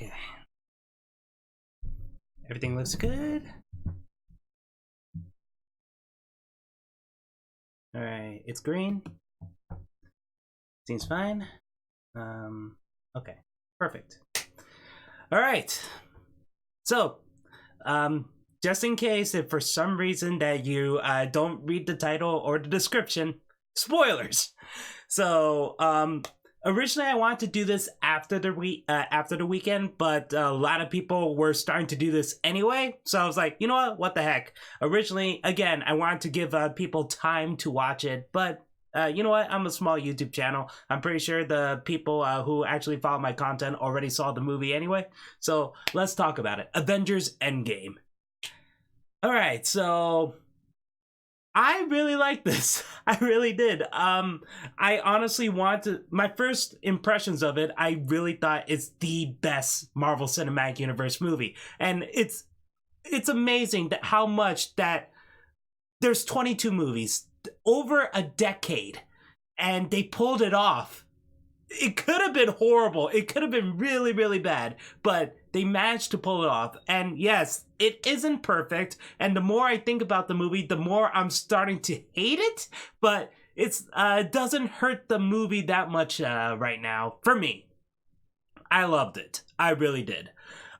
Okay. Everything looks good. Alright, it's green. Seems fine. Okay, perfect. Alright. So, just in case if for some reason that you don't read the title or the description, spoilers. So, originally I wanted to do this after the weekend, but a lot of people were starting to do this anyway. So I was like, you know what the heck? Originally, again, I wanted to give people time to watch it, but you know what? I'm a small YouTube channel. I'm pretty sure the people who actually follow my content already saw the movie anyway. So let's talk about it. Avengers Endgame. All right, so I really like this. I really did. I honestly my first impressions of it, I really thought it's the best Marvel Cinematic Universe movie. And it's amazing that how much that there's 22 movies, over a decade, and they pulled it off. It could have been horrible. It could have been really, really bad, but they managed to pull it off. And yes, it isn't perfect. And the more I think about the movie, the more I'm starting to hate it. But it doesn't hurt the movie that much right now for me. I loved it. I really did.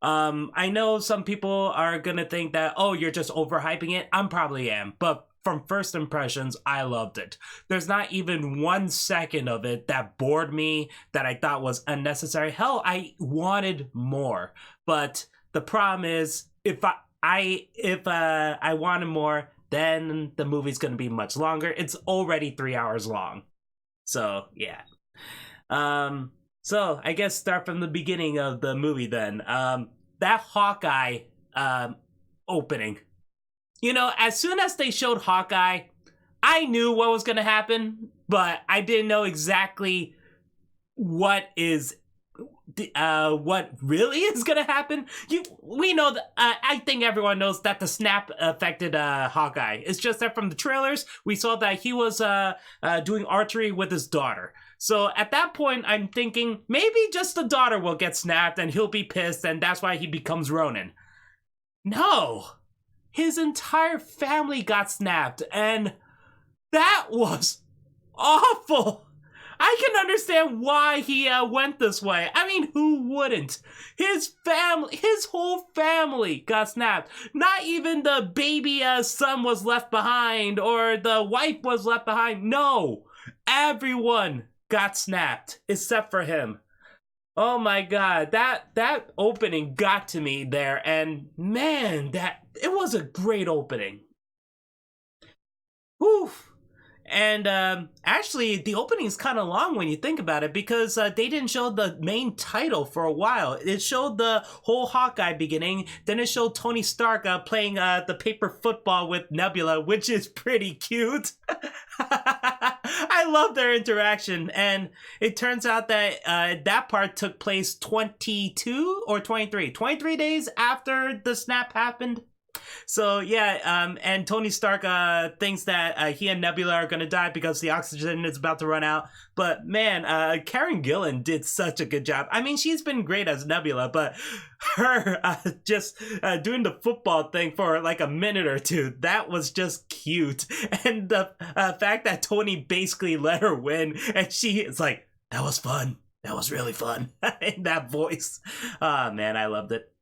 I know some people are gonna think that, oh, you're just overhyping it. I probably am, but from first impressions, I loved it. There's not even 1 second of it that bored me, that I thought was unnecessary. Hell, I wanted more. But the problem is, if I wanted more, then the movie's gonna be much longer. It's already 3 hours long. So yeah. So I guess start from the beginning of the movie then. That Hawkeye opening. You know, as soon as they showed Hawkeye, I knew what was going to happen, but I didn't know exactly what really is going to happen. We know that, I think everyone knows that the snap affected Hawkeye. It's just that from the trailers, we saw that he was doing archery with his daughter. So at that point, I'm thinking maybe just the daughter will get snapped and he'll be pissed, and that's why he becomes Ronin. No! His entire family got snapped, and that was awful. I can understand why he went this way. I mean, who wouldn't? His whole family got snapped. Not even the baby son was left behind, or the wife was left behind. No, everyone got snapped except for him. Oh my god, that opening got to me there, and man, it was a great opening. Whew. And actually, the opening is kind of long when you think about it, because they didn't show the main title for a while. It showed the whole Hawkeye beginning, then it showed Tony Stark playing the paper football with Nebula, which is pretty cute. I love their interaction, and it turns out that that part took place 22 or 23 days after the snap happened. So yeah, and Tony Stark thinks that he and Nebula are gonna die because the oxygen is about to run out. But man, Karen Gillan did such a good job. I mean, she's been great as Nebula, but her just doing the football thing for like a minute or two, that was just cute. And the fact that Tony basically let her win, and she is like, that was fun. That was really fun. In that voice. Ah, man, I loved it.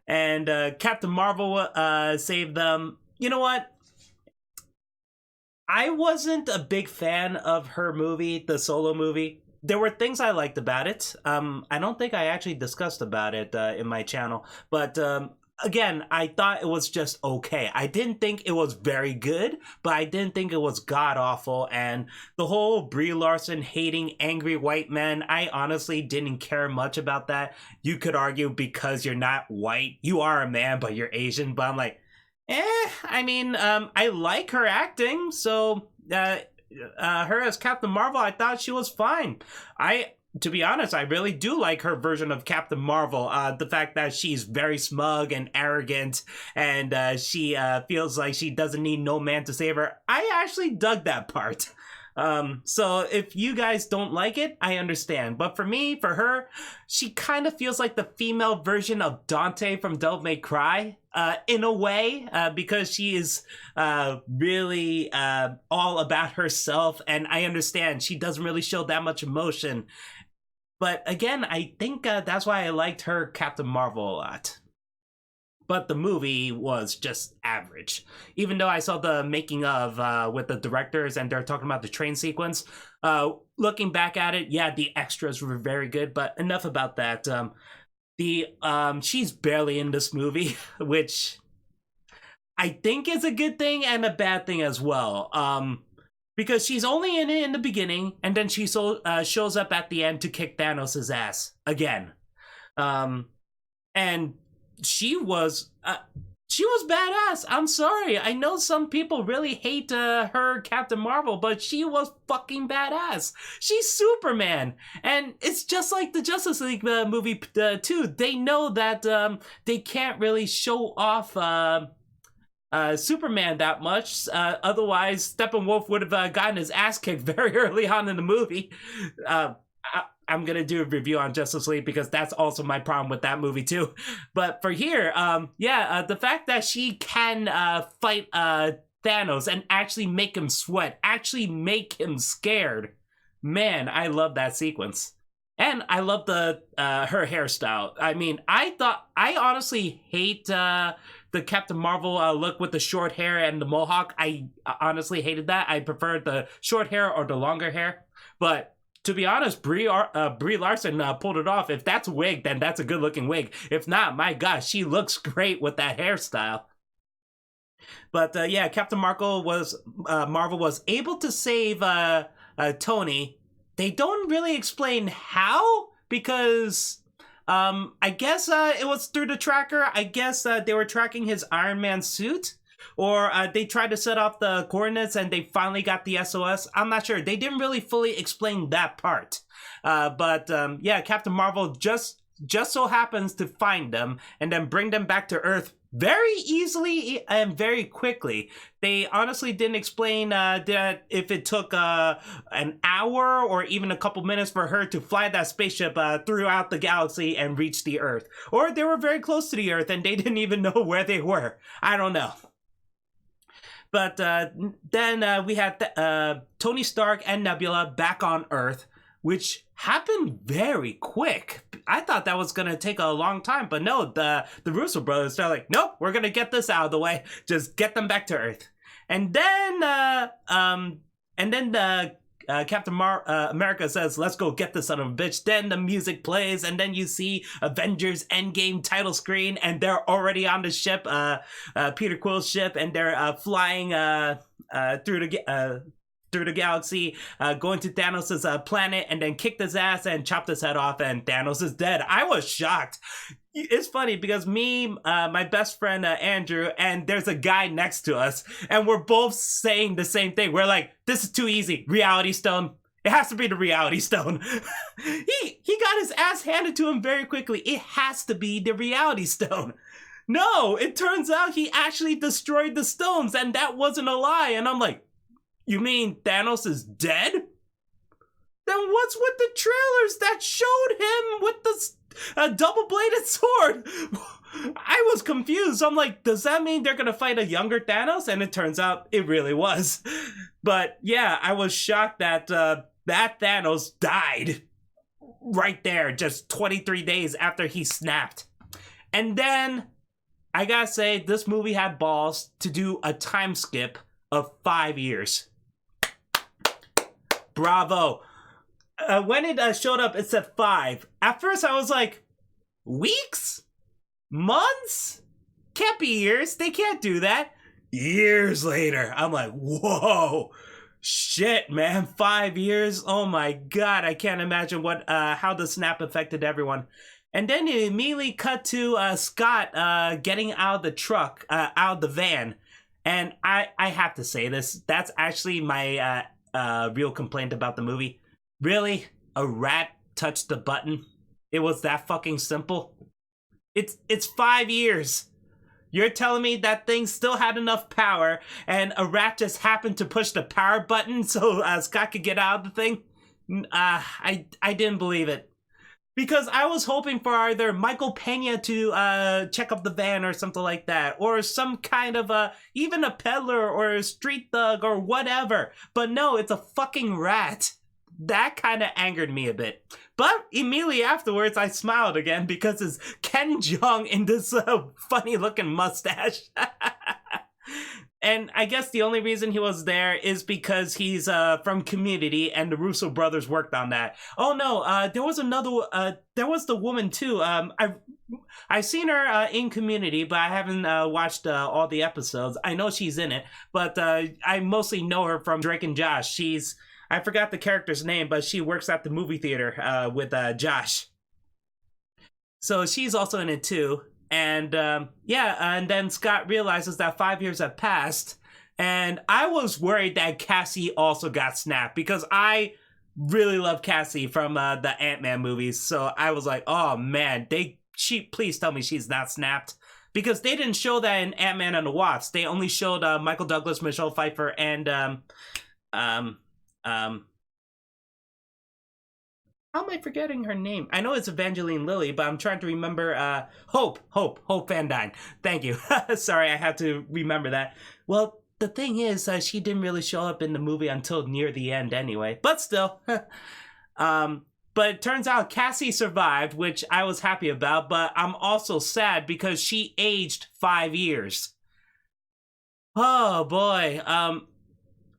And Captain Marvel saved them. You know what? I wasn't a big fan of her movie, the Solo movie. There were things I liked about it. I don't think I actually discussed about it in my channel. But again, I thought it was just okay. I didn't think it was very good, but I didn't think it was god-awful. And the whole Brie Larson hating angry white men, I honestly didn't care much about that. You could argue because you're not white, you are a man, but you're Asian. But I'm like, I mean, I like her acting. So her as Captain Marvel, I thought she was fine. To be honest, I really do like her version of Captain Marvel. The fact that she's very smug and arrogant, and she feels like she doesn't need no man to save her. I actually dug that part. So if you guys don't like it, I understand. But for me, for her, she kind of feels like the female version of Dante from Devil May Cry, in a way, because she is really all about herself. And I understand she doesn't really show that much emotion. But again, I think that's why I liked her Captain Marvel a lot. But the movie was just average. Even though I saw the making of with the directors and they're talking about the train sequence, looking back at it, yeah, the extras were very good. But enough about that. She's barely in this movie, which I think is a good thing and a bad thing as well. Because she's only in it in the beginning, and then she shows up at the end to kick Thanos' ass again. And she was badass. I'm sorry. I know some people really hate her Captain Marvel, but she was fucking badass. She's Superman. And it's just like the Justice League movie too. They know that they can't really show off Superman that much. Otherwise, Steppenwolf would have gotten his ass kicked very early on in the movie. I'm gonna do a review on Justice League because that's also my problem with that movie too. But for here, the fact that she can fight Thanos and actually make him sweat, actually make him scared, man, I love that sequence. And I love the her hairstyle. I mean, I honestly hate the Captain Marvel look with the short hair and the mohawk. I honestly hated that. I preferred the short hair or the longer hair. But to be honest, Brie Larson pulled it off. If that's a wig, then that's a good-looking wig. If not, my gosh, she looks great with that hairstyle. But yeah, Captain Marvel was able to save Tony. They don't really explain how, because I guess it was through the tracker. I guess they were tracking his Iron Man suit. Or they tried to set off the coordinates and they finally got the SOS. I'm not sure. They didn't really fully explain that part. But yeah, Captain Marvel just so happens to find them and then bring them back to Earth very easily and very quickly. They honestly didn't explain that if it took an hour or even a couple minutes for her to fly that spaceship throughout the galaxy and reach the Earth. Or they were very close to the Earth and they didn't even know where they were. I don't know. But then we had Tony Stark and Nebula back on Earth, which happened very quick. I thought that was going to take a long time, but no, the Russo brothers, they're like, nope, we're going to get this out of the way. Just get them back to Earth. And then Captain America says, let's go get this son of a bitch. Then the music plays, and then you see Avengers ENDGAME title screen, and they're already on the ship, Peter Quill's ship, and they're flying through the galaxy, going to Thanos' planet, and then kicked his ass and chopped his head off, and Thanos is dead. I was shocked. It's funny because me, my best friend Andrew, and there's a guy next to us, and we're both saying the same thing. We're like, this is too easy. Reality Stone. It has to be the Reality Stone. he got his ass handed to him very quickly. It has to be the Reality Stone. No, it turns out he actually destroyed the stones, and that wasn't a lie. And I'm like, you mean Thanos is dead? Then what's with the trailers that showed him with the double-bladed sword? I was confused. I'm like, does that mean they're gonna fight a younger Thanos? And it turns out it really was. But yeah, I was shocked that that Thanos died right there, just 23 days after he snapped. And then, I gotta say, this movie had balls to do a time skip of 5 years. Bravo. When it showed up, it said 5. At first, I was like, weeks? Months? Can't be years. They can't do that. Years later, I'm like, whoa. Shit, man. 5 years? Oh my god. I can't imagine how the snap affected everyone. And then it immediately cut to Scott getting out of the truck, out of the van. And I have to say this. That's actually my real complaint about the movie. Really? A rat touched the button? It was that fucking simple? It's 5 years. You're telling me that thing still had enough power, and a rat just happened to push the power button so Scott could get out of the thing? I didn't believe it. Because I was hoping for either Michael Pena to check up the van or something like that, or some kind of even a peddler or a street thug or whatever. But no, it's a fucking rat. That kind of angered me a bit. But immediately afterwards, I smiled again because it's Ken Jeong in this funny looking mustache. And I guess the only reason he was there is because he's from Community, and the Russo brothers worked on that. Oh no, there was another. There was the woman too. I've seen her in Community, but I haven't watched all the episodes. I know she's in it, but I mostly know her from Drake and Josh. I forgot the character's name, but she works at the movie theater with Josh. So she's also in it too. And and then Scott realizes that 5 years have passed, and I was worried that Cassie also got snapped because I really love Cassie from the Ant-Man movies. So I was like, oh man, please tell me she's not snapped, because they didn't show that in Ant-Man and the Wasp. They only showed Michael Douglas, Michelle Pfeiffer, and how am I forgetting her name? I know it's Evangeline Lilly, but I'm trying to remember Hope Van Dyne. Thank you. Sorry, I had to remember that. Well, the thing is, she didn't really show up in the movie until near the end anyway. But still. But it turns out Cassie survived, which I was happy about, but I'm also sad because she aged 5 years. Oh boy.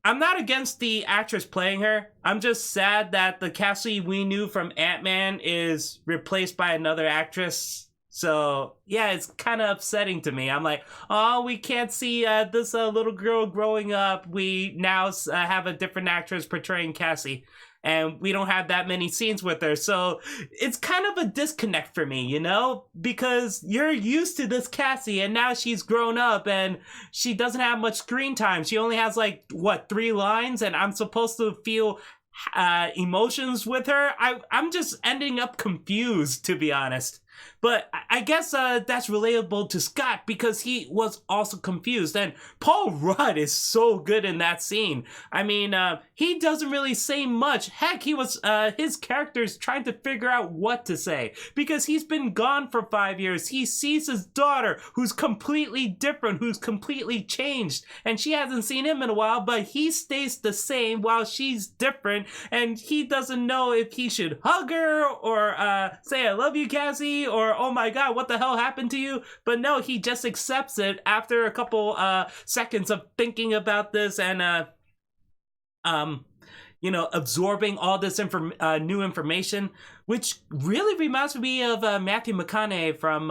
I'm not against the actress playing her. I'm just sad that the Cassie we knew from Ant-Man is replaced by another actress. So, yeah, it's kind of upsetting to me. I'm like, oh, we can't see this little girl growing up. We now have a different actress portraying Cassie, and we don't have that many scenes with her. So it's kind of a disconnect for me, you know? Because you're used to this Cassie, and now she's grown up, and she doesn't have much screen time. She only has, 3 lines, and I'm supposed to feel emotions with her. I'm just ending up confused, to be honest. But I guess that's relatable to Scott because he was also confused. And Paul Rudd is so good in that scene. I mean, he doesn't really say much. Heck, his character's trying to figure out what to say because he's been gone for 5 years. He sees his daughter who's completely different, who's completely changed. And she hasn't seen him in a while, but he stays the same while she's different. And he doesn't know if he should hug her or say, I love you, Cassie, or oh my god, what the hell happened to you? But no, he just accepts it after a couple seconds of thinking about this and absorbing all this new information, which really reminds me of Matthew McConaughey from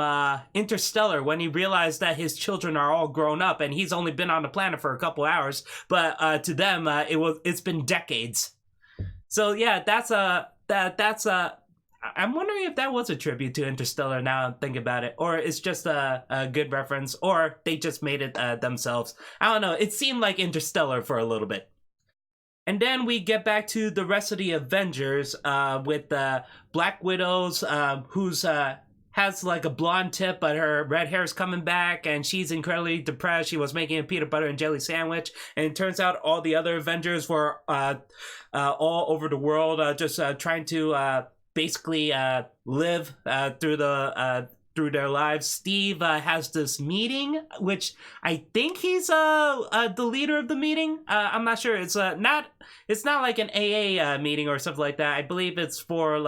Interstellar when he realized that his children are all grown up and he's only been on the planet for a couple hours, but to them it's been decades. So yeah, I'm wondering if that was a tribute to Interstellar now I'm thinking about it, or it's just a good reference, or they just made it themselves. I don't know. It seemed like Interstellar for a little bit. And then we get back to the rest of the Avengers with Black Widow's who's has a blonde tip, but her red hair is coming back, and she's incredibly depressed. She was making a peanut butter and jelly sandwich, and it turns out all the other Avengers were all over the world just trying to basically live through their lives. Steve has this meeting, which I think he's the leader of the meeting. I'm not sure. It's not like an AA meeting or something like that. I believe it's for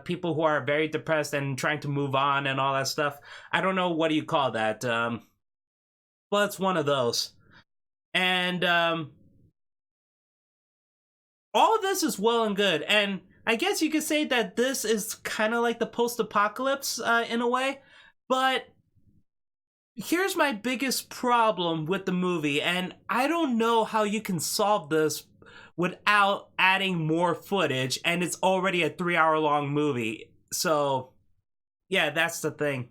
people who are very depressed and trying to move on and all that stuff. I don't know, what do you call that? Well, it's one of those. And all of this is well and good, and I guess you could say that this is kind of like the post-apocalypse in a way, but here's my biggest problem with the movie, and I don't know how you can solve this without adding more footage, and it's already a 3-hour-long movie. So, yeah, that's the thing.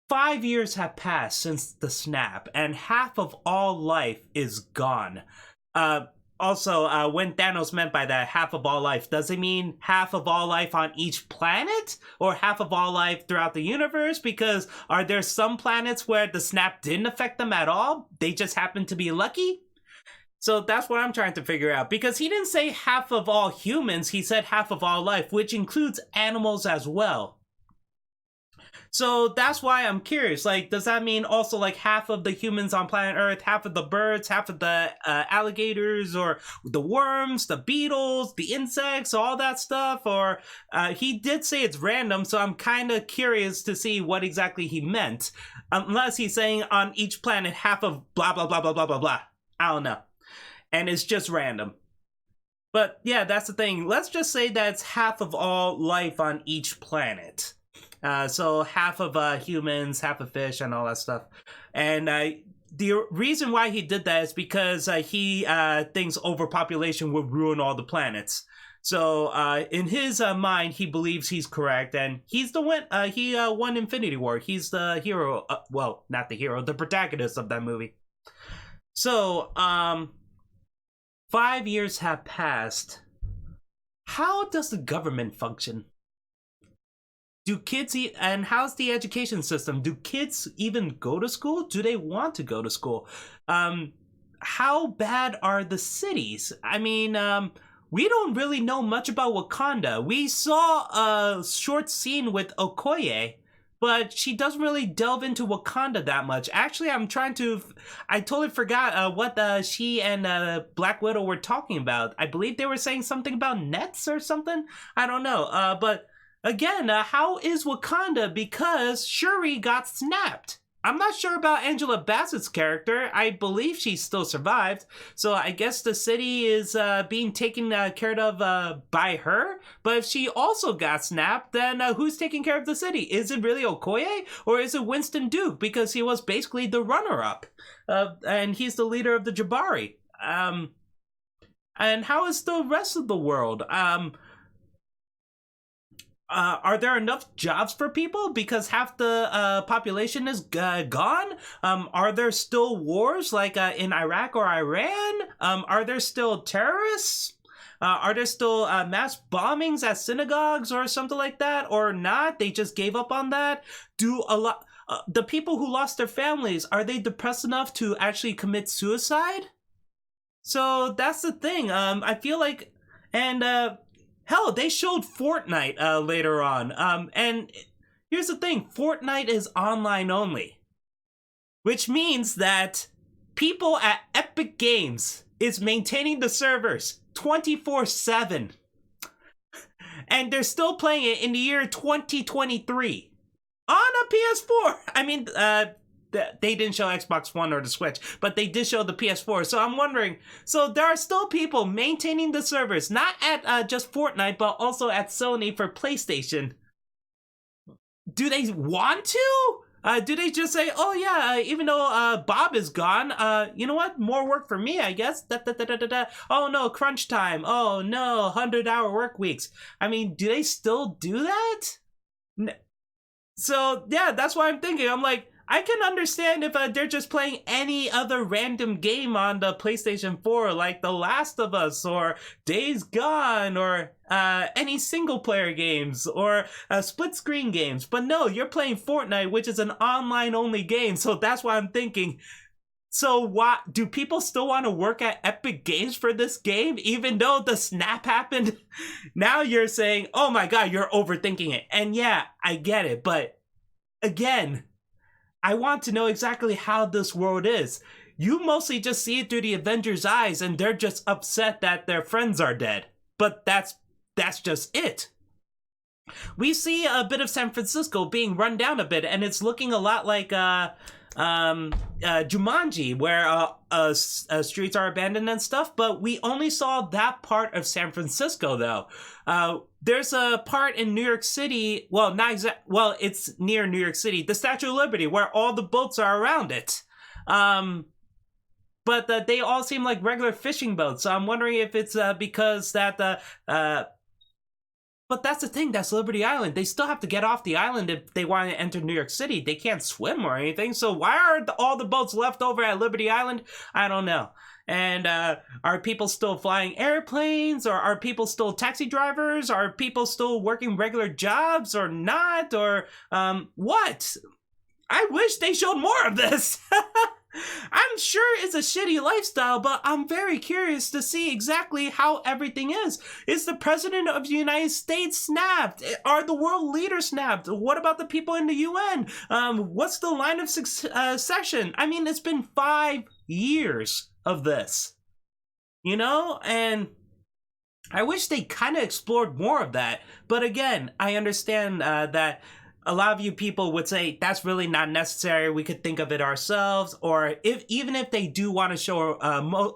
5 years have passed since the snap, and half of all life is gone. also, when Thanos meant by that half of all life, does it mean half of all life on each planet? Or half of all life throughout the universe? Because are there some planets where the snap didn't affect them at all? They just happen to be lucky? So that's what I'm trying to figure out. Because he didn't say half of all humans, he said half of all life, which includes animals as well. So that's why I'm curious. Like, does that mean also like half of the humans on planet Earth, half of the birds, half of the alligators, or the worms, the beetles, the insects, all that stuff? Or he did say it's random, so I'm kind of curious to see what exactly he meant. Unless he's saying on each planet half of blah, blah, blah, blah, blah, blah, blah. I don't know. And it's just random. But yeah, that's the thing. Let's just say that it's half of all life on each planet. So half of humans, half of fish, and all that stuff. And the reason why he did that is because he thinks overpopulation would ruin all the planets. So in his mind, he believes he's correct, and he's the one. He won Infinity War. He's the hero. Well, not the hero, the protagonist of that movie. So 5 years have passed. How does the government function? Do kids and how's the education system? Do kids even go to school? Do they want to go to school? How bad are the cities? I mean, we don't really know much about Wakanda. We saw a short scene with Okoye, but she doesn't really delve into Wakanda that much. Actually, I totally forgot what she and Black Widow were talking about. I believe they were saying something about nets or something. I don't know, but again, how is Wakanda? Because Shuri got snapped. I'm not sure about Angela Bassett's character. I believe she still survived. So I guess the city is being taken care of by her. But if she also got snapped, then who's taking care of the city? Is it really Okoye? Or is it Winston Duke? Because he was basically the runner-up. And he's the leader of the Jabari. And how is the rest of the world? Are there enough jobs for people? Because half the population is gone? Are there still wars like in Iraq or Iran? Are there still terrorists? Are there still mass bombings at synagogues or something like that? Or not? They just gave up on that? The people who lost their families, are they depressed enough to actually commit suicide? So that's the thing. I feel like... And... hell, they showed Fortnite later on. And here's the thing. Fortnite is online only. Which means that people at Epic Games is maintaining the servers 24/7. And they're still playing it in the year 2023. On a PS4. I mean, they didn't show Xbox One or the Switch, but they did show the PS4. So I'm wondering, so there are still people maintaining the servers, not at just Fortnite, but also at Sony for PlayStation. Do they want to? Do they just say, oh yeah, even though Bob is gone, you know what? More work for me, I guess. Oh no, crunch time. Oh no, 100-hour work weeks. I mean, do they still do that? So yeah, that's what I'm thinking. I'm like, I can understand if they're just playing any other random game on the PlayStation 4, like The Last of Us, or Days Gone, or any single-player games, or split-screen games. But no, you're playing Fortnite, which is an online-only game, so that's why I'm thinking, so what, do people still want to work at Epic Games for this game, even though the snap happened? Now you're saying, oh my god, you're overthinking it. And yeah, I get it, but again... I want to know exactly how this world is. You mostly just see it through the Avengers' eyes, and they're just upset that their friends are dead. But that's just it. We see a bit of San Francisco being run down a bit, and it's looking a lot like Jumanji, where streets are abandoned and stuff. But we only saw that part of San Francisco, though. There's a part in New York City, well, it's near New York City, the Statue of Liberty, where all the boats are around it. But they all seem like regular fishing boats, so I'm wondering if it's because that... But that's the thing, that's Liberty Island. They still have to get off the island if they want to enter New York City. They can't swim or anything, so why are all the boats left over at Liberty Island? I don't know. And are people still flying airplanes, or are people still taxi drivers? Are people still working regular jobs or not? Or what? I wish they showed more of this. I'm sure it's a shitty lifestyle, but I'm very curious to see exactly how everything is. Is the president of the United States snapped? Are the world leaders snapped? What about the people in the UN? What's the line of succession? I mean, it's been 5 years of this, you know? And I wish they kind of explored more of that. But again, I understand that a lot of you people would say that's really not necessary. We could think of it ourselves. Or even if they do want to show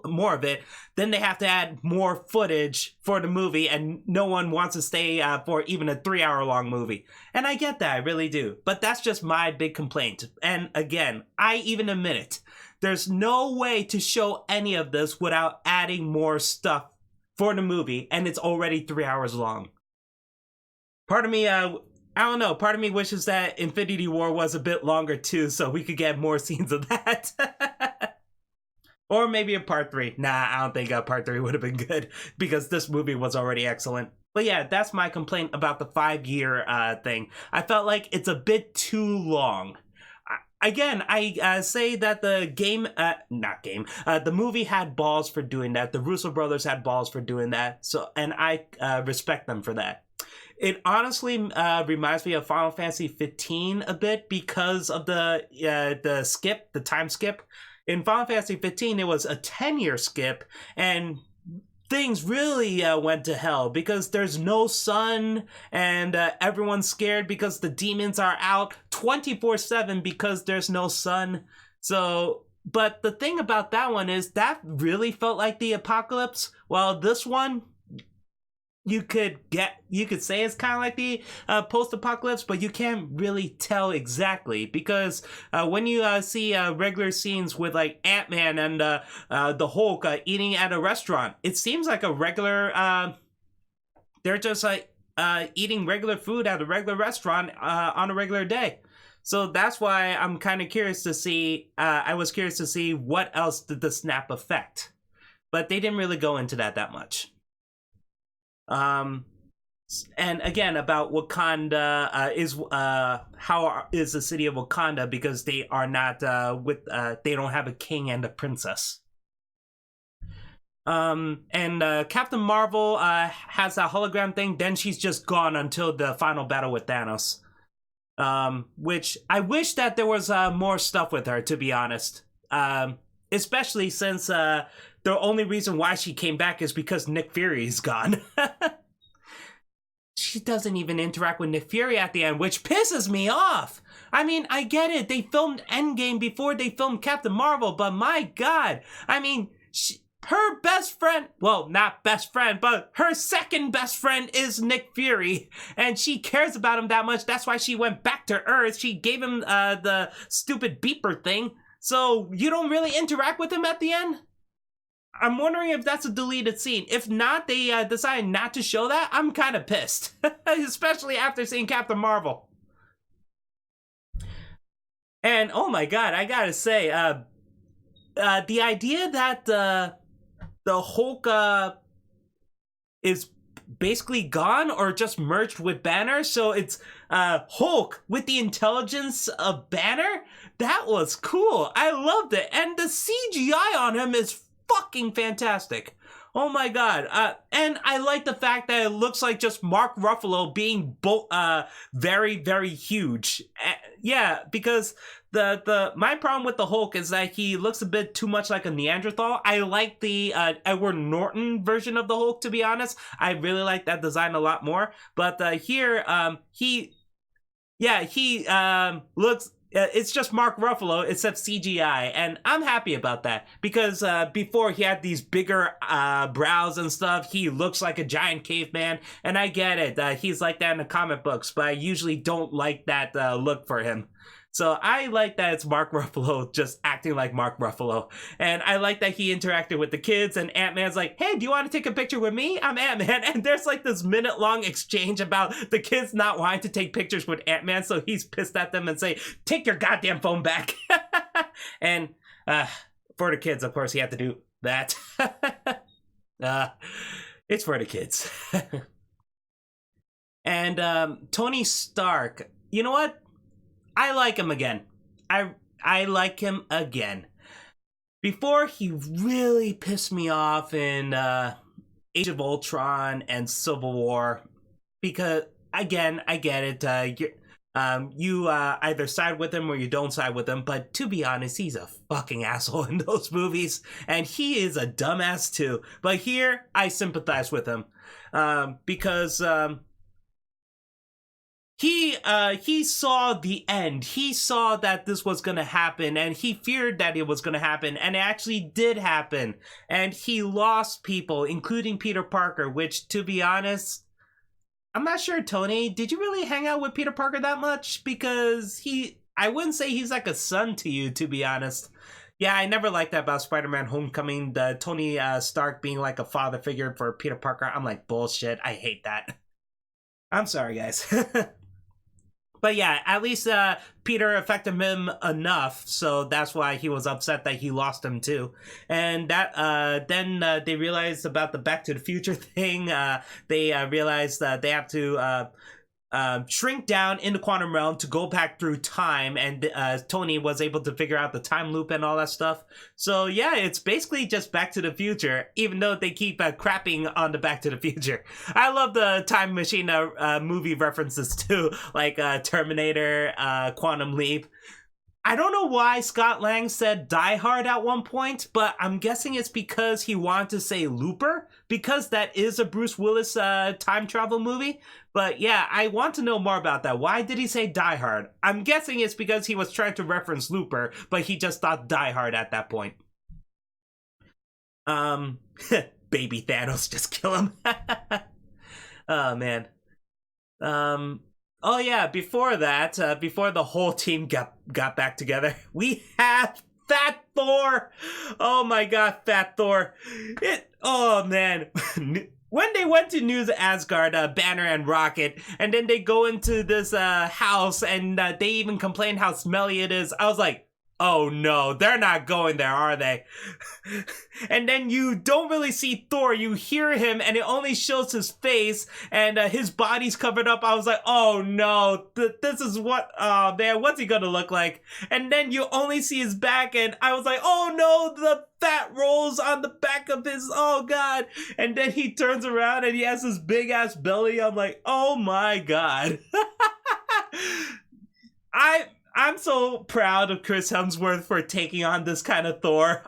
more of it, then they have to add more footage for the movie, and no one wants to stay for even a 3-hour long movie. And I get that, I really do. But that's just my big complaint. And again, I even admit it. There's no way to show any of this without adding more stuff for the movie, and it's already 3 hours long. Part of me, I don't know. Part of me wishes that Infinity War was a bit longer too, so we could get more scenes of that. Or maybe a part 3. Nah, I don't think part 3 would have been good, because this movie was already excellent. But yeah, that's my complaint about the 5-year thing. I felt like it's a bit too long. Again, I say that the the movie had balls for doing that. The Russo brothers had balls for doing that. So, and I respect them for that. It honestly reminds me of Final Fantasy 15 a bit because of the time skip. In Final Fantasy 15, it was a 10-year skip, and things really went to hell because there's no sun, and everyone's scared because the demons are out 24/7 because there's no sun. So, but the thing about that one is that really felt like the apocalypse, while this one, you could say it's kind of like the post-apocalypse, but you can't really tell exactly because when you see regular scenes with like Ant-Man and the Hulk eating at a restaurant, it seems like a regular. They're just like eating regular food at a regular restaurant on a regular day. So that's why I'm kind of curious to see. I was curious to see what else did the snap affect, but they didn't really go into that much. And again, about Wakanda how is the city of Wakanda, because they are not they don't have a king and a princess. And Captain Marvel has that hologram thing, then she's just gone until the final battle with Thanos. Which I wish that there was more stuff with her, to be honest. Especially since the only reason why she came back is because Nick Fury is gone. She doesn't even interact with Nick Fury at the end, which pisses me off. I mean, I get it. They filmed Endgame before they filmed Captain Marvel, but my God. I mean, her best friend, well, not best friend, but her second best friend is Nick Fury, and she cares about him that much. That's why she went back to Earth. She gave him the stupid beeper thing. So you don't really interact with him at the end? I'm wondering if that's a deleted scene. If not, they decided not to show that. I'm kind of pissed, especially after seeing Captain Marvel. And oh my God, I gotta say, the idea that the Hulk is basically gone or just merged with Banner, so it's Hulk with the intelligence of Banner. That was cool. I loved it, and the CGI on him is fucking fantastic. Oh my God. And I like the fact that it looks like just Mark Ruffalo being very, very huge. Yeah, because my problem with the Hulk is that he looks a bit too much like a Neanderthal. I like the Edward Norton version of the Hulk, to be honest. I really like that design a lot more. But here, he looks... it's just Mark Ruffalo, except CGI, and I'm happy about that, because before he had these bigger brows and stuff, he looks like a giant caveman, and I get it, he's like that in the comic books, but I usually don't like that look for him. So I like that it's Mark Ruffalo just acting like Mark Ruffalo. And I like that he interacted with the kids, and Ant-Man's like, hey, do you want to take a picture with me? I'm Ant-Man. And there's like this minute-long exchange about the kids not wanting to take pictures with Ant-Man, so he's pissed at them and say, take your goddamn phone back. And for the kids, of course, he had to do that. uh, it's for the kids. And Tony Stark, you know what? I like him again. I like him again. Before, he really pissed me off in Age of Ultron and Civil War, because again, I get it. You either side with him or you don't side with him, but to be honest, he's a fucking asshole in those movies, and he is a dumbass too. But here, I sympathize with him because he saw the end. He saw that this was gonna happen, and he feared that it was gonna happen, and it actually did happen. And he lost people, including Peter Parker, which, to be honest, I'm not sure, Tony, did you really hang out with Peter Parker that much? Because I wouldn't say he's like a son to you, to be honest. Yeah, I never liked that about Spider-Man Homecoming, the Tony Stark being like a father figure for Peter Parker. I'm like, bullshit, I hate that. I'm sorry, guys. But yeah, at least Peter affected him enough, so that's why he was upset that he lost him too. And that then they realized about the Back to the Future thing. They realized that they have to shrink down in the quantum realm to go back through time, and Tony was able to figure out the time loop and all that stuff. So yeah, it's basically just Back to the Future, even though they keep crapping on the Back to the Future. I love the time machine movie references too, like Terminator, Quantum Leap. I don't know why Scott Lang said Die Hard at one point, but I'm guessing it's because he wanted to say Looper, because that is a Bruce Willis time travel movie. But yeah, I want to know more about that. Why did he say Die Hard? I'm guessing it's because he was trying to reference Looper, but he just thought Die Hard at that point. Baby Thanos, just kill him. Oh, man. Oh yeah, before that, before the whole team got back together, we had Fat Thor. Oh my god, Fat Thor. Oh man. When they went to New Asgard, Banner and Rocket, and then they go into this house, and they even complain how smelly it is, I was like, oh no, they're not going there, are they? And then you don't really see Thor, you hear him, and it only shows his face, and his body's covered up. I was like, oh no, this is what, oh man, what's he gonna look like? And then you only see his back, and I was like, oh no, the fat rolls on the back of his, oh god. And then he turns around, and he has this big ass belly. I'm like, oh my god. I'm so proud of Chris Hemsworth for taking on this kind of Thor.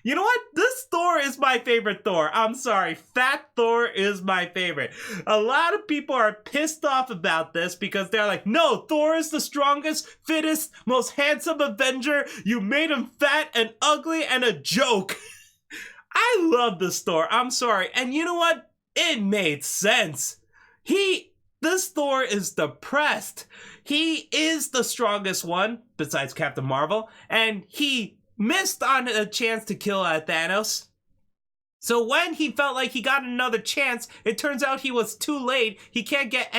You know what? This Thor is my favorite Thor. I'm sorry. Fat Thor is my favorite. A lot of people are pissed off about this because they're like, no, Thor is the strongest, fittest, most handsome Avenger. You made him fat and ugly and a joke. I love this Thor. I'm sorry. And you know what? It made sense. This Thor is depressed. He is the strongest one, besides Captain Marvel, and he missed on a chance to kill Thanos. So when he felt like he got another chance, it turns out he was too late. He can't get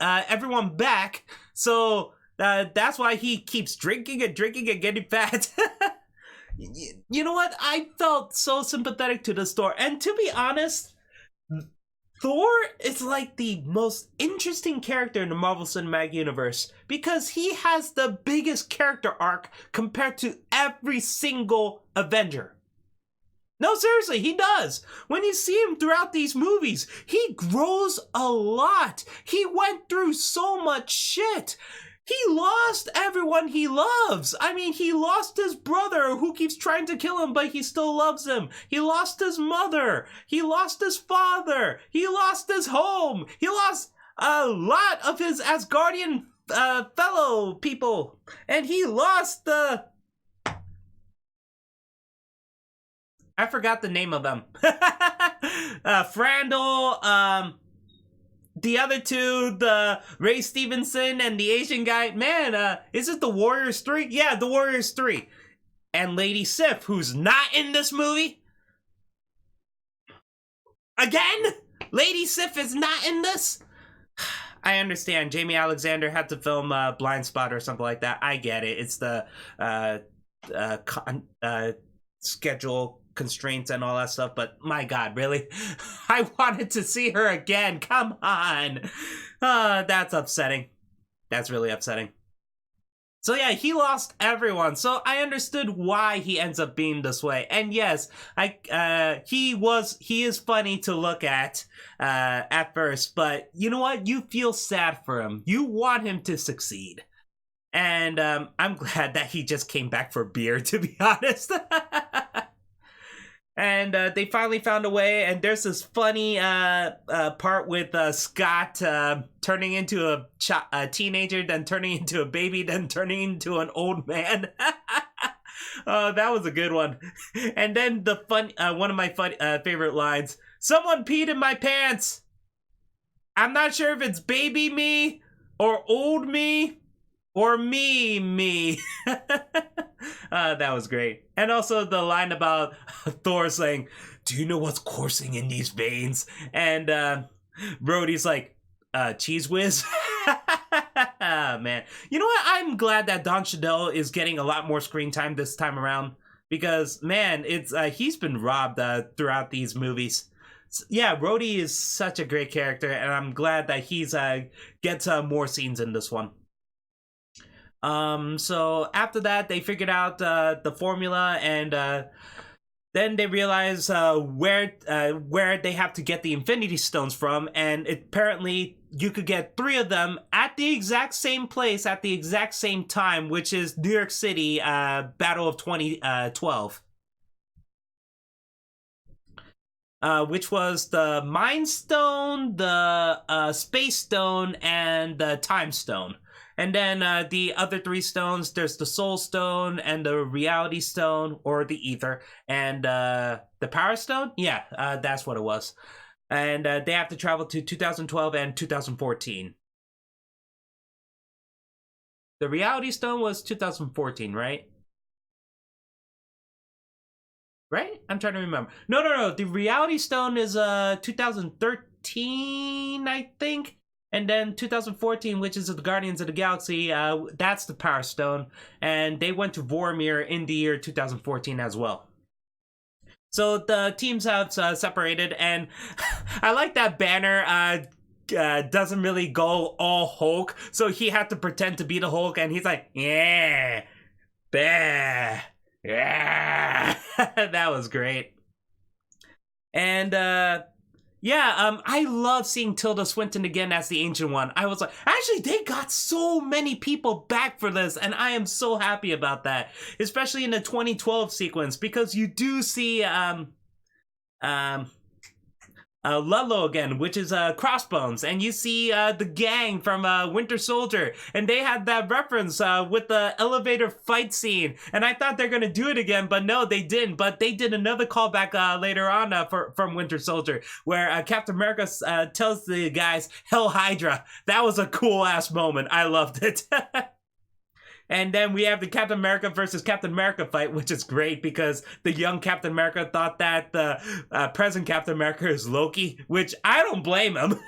everyone back, so that's why he keeps drinking and getting fat. You know what? I felt so sympathetic to this Thor, and to be honest, Thor is like the most interesting character in the Marvel Cinematic Universe because he has the biggest character arc compared to every single Avenger. No, seriously, he does. When you see him throughout these movies, he grows a lot. He went through so much shit. He lost everyone he loves. I mean, he lost his brother who keeps trying to kill him, but he still loves him. He lost his mother. He lost his father. He lost his home. He lost a lot of his Asgardian fellow people. And he lost the... I forgot the name of them. Frandl, the other two, the Ray Stevenson and the Asian guy. Man, is it the Warriors 3? Yeah, the Warriors 3. And Lady Sif, who's not in this movie. Again? Lady Sif is not in this? I understand. Jamie Alexander had to film Blind Spot or something like that. I get it. It's the schedule constraints and all that stuff, but my god, really? I wanted to see her again. Come on. That's upsetting. That's really upsetting. So yeah, he lost everyone. So I understood why he ends up being this way. And yes, he is funny to look at first, but you know what? You feel sad for him. You want him to succeed. And I'm glad that he just came back for beer, to be honest. And they finally found a way, and there's this funny part with Scott turning into a teenager, then turning into a baby, then turning into an old man. That was a good one. And then the one of my favorite lines, "Someone peed in my pants. I'm not sure if it's baby me, or old me, or me." That was great. And also the line about Thor saying, "Do you know what's coursing in these veins?" And Rhodey's like, "Cheese whiz." Man. You know what? I'm glad that Don Cheadle is getting a lot more screen time this time around. Because, man, it's he's been robbed throughout these movies. Yeah, Rhodey is such a great character, and I'm glad that he's gets more scenes in this one. So after that, they figured out the formula, and then they realize where they have to get the Infinity Stones from, and apparently you could get 3 of them at the exact same place at the exact same time, which is New York City Battle of 2012. Which was the Mind Stone, the Space Stone, and the Time Stone. And then the other 3 stones, there's the Soul Stone and the Reality Stone, or the Ether, and the Power Stone? Yeah, that's what it was. And they have to travel to 2012 and 2014. The Reality Stone was 2014, right? Right? I'm trying to remember. No. The Reality Stone is 2013, I think. And then 2014, which is the Guardians of the Galaxy, that's the Power Stone. And they went to Vormir in the year 2014 as well. So the teams have separated, and I like that Banner doesn't really go all Hulk. So he had to pretend to be the Hulk, and he's like, yeah, bah, yeah. That was great. And yeah, I love seeing Tilda Swinton again as the Ancient One. I was like, actually, they got so many people back for this, and I am so happy about that. Especially in the 2012 sequence, because you do see Ludlow again, which is Crossbones, and you see the gang from Winter Soldier, and they had that reference with the elevator fight scene, and I thought they're gonna do it again, but no, they didn't. But they did another callback later on from Winter Soldier, where Captain America tells the guys, "Hell Hydra." That was a cool ass moment. I loved it. And then we have the Captain America versus Captain America fight, which is great because the young Captain America thought that the present Captain America is Loki, which I don't blame him.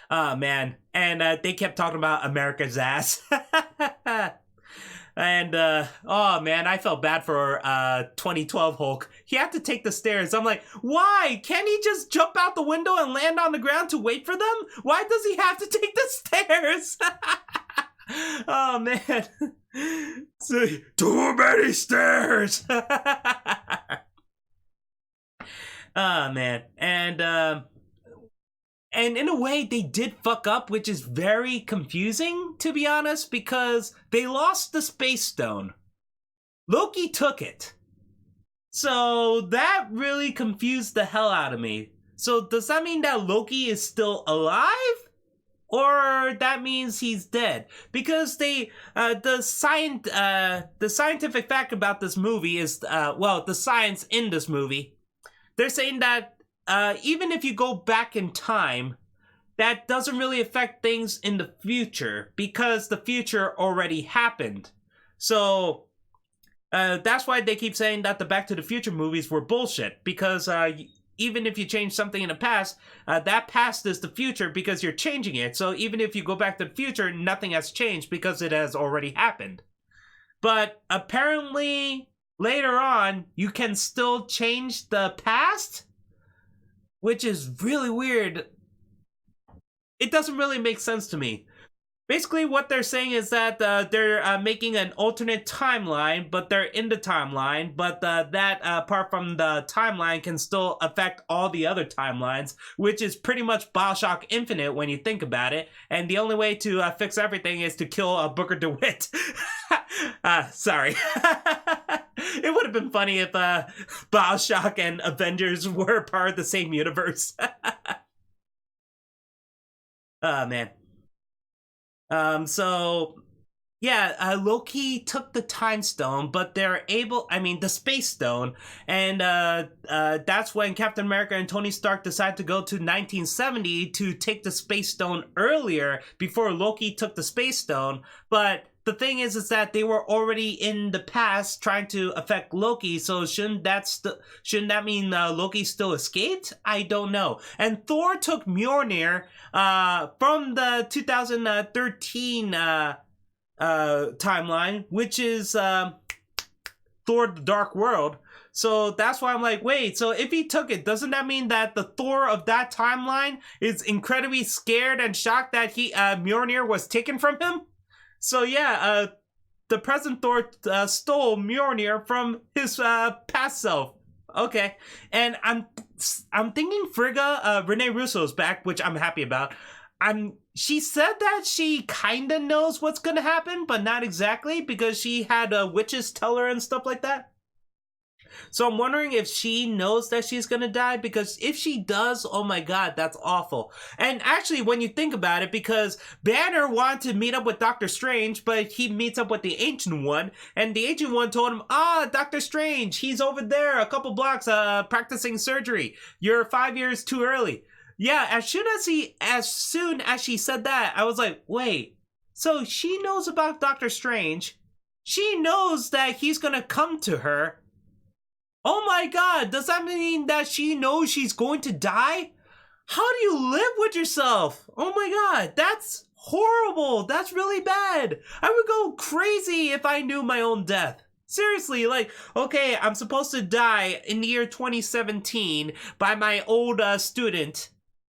Oh, man. And they kept talking about America's ass. And, oh, man, I felt bad for 2012 Hulk. He had to take the stairs. I'm like, why? Can't he just jump out the window and land on the ground to wait for them? Why does he have to take the stairs? Oh, man. So, too many stairs. Oh, man. And in a way, they did fuck up, which is very confusing, to be honest, because they lost the Space Stone. Loki took it. So that really confused the hell out of me. So does that mean that Loki is still alive? Or that means he's dead? Because the scientific fact about this movie is, well, the science in this movie, they're saying that even if you go back in time, that doesn't really affect things in the future because the future already happened. So that's why they keep saying that the Back to the Future movies were bullshit, because even if you change something in the past, that past is the future because you're changing it. So even if you go back to the future, nothing has changed because it has already happened. But apparently, later on you can still change the past, which is really weird. It doesn't really make sense to me. Basically, what they're saying is that they're making an alternate timeline, but they're in the timeline, but that apart from the timeline can still affect all the other timelines, which is pretty much Bioshock Infinite when you think about it. And the only way to fix everything is to kill Booker DeWitt. Sorry. It would have been funny if Bioshock and Avengers were part of the same universe. Oh, man. So yeah, Loki took the time stone, but they're able, the space stone, and that's when Captain America and Tony Stark decide to go to 1970 to take the space stone earlier before Loki took the space stone. But the thing is that they were already in the past trying to affect Loki, so shouldn't that mean Loki still escaped? I don't know. And Thor took Mjolnir from the 2013 timeline, which is Thor: The Dark World. So that's why I'm like, wait, so if he took it, doesn't that mean that the Thor of that timeline is incredibly scared and shocked that Mjolnir was taken from him? So yeah, the present Thor stole Mjolnir from his past self. Okay, and I'm thinking Frigga, Renee Russo's back, which I'm happy about. She said that she kind of knows what's gonna happen, but not exactly, because she had witches tell her and stuff like that. So I'm wondering if she knows that she's gonna die, because if she does, oh my god, that's awful. And actually, when you think about it, because Banner wanted to meet up with Doctor Strange, but he meets up with the Ancient One, and the Ancient One told him, Doctor Strange, he's over there a couple blocks practicing surgery. You're 5 years too early. Yeah, as soon as she said that, I was like, wait, so she knows about Doctor Strange. She knows that he's gonna come to her. Oh my god, does that mean that she knows she's going to die? How do you live with yourself? Oh my god, that's horrible. That's really bad. I would go crazy if I knew my own death. Seriously, like, okay, I'm supposed to die in the year 2017 by my old student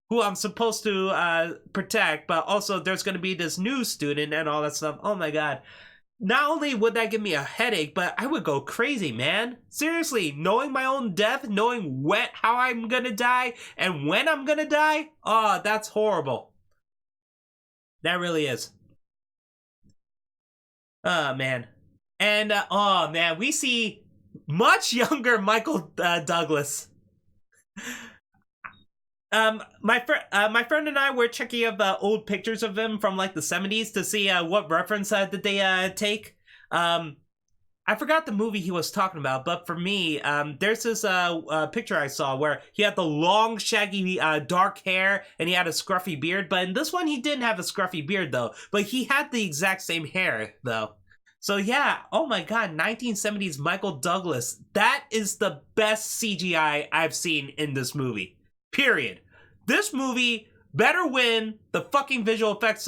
who I'm supposed to protect, but also there's going to be this new student and all that stuff. Oh my god. Not only would that give me a headache, but I would go crazy, man. Seriously, knowing my own death, knowing how I'm gonna die and when I'm gonna die, oh, that's horrible. That really is. Oh, man. And, oh, man, we see much younger Michael Douglas. My friend and I were checking up old pictures of him from like the 70s to see what reference did they take. I forgot the movie he was talking about, but for me, there's this picture I saw where he had the long, shaggy, dark hair and he had a scruffy beard. But in this one, he didn't have a scruffy beard though, but he had the exact same hair though. So yeah, oh my god, 1970s Michael Douglas. That is the best CGI I've seen in this movie. Period. This movie better win the fucking visual effects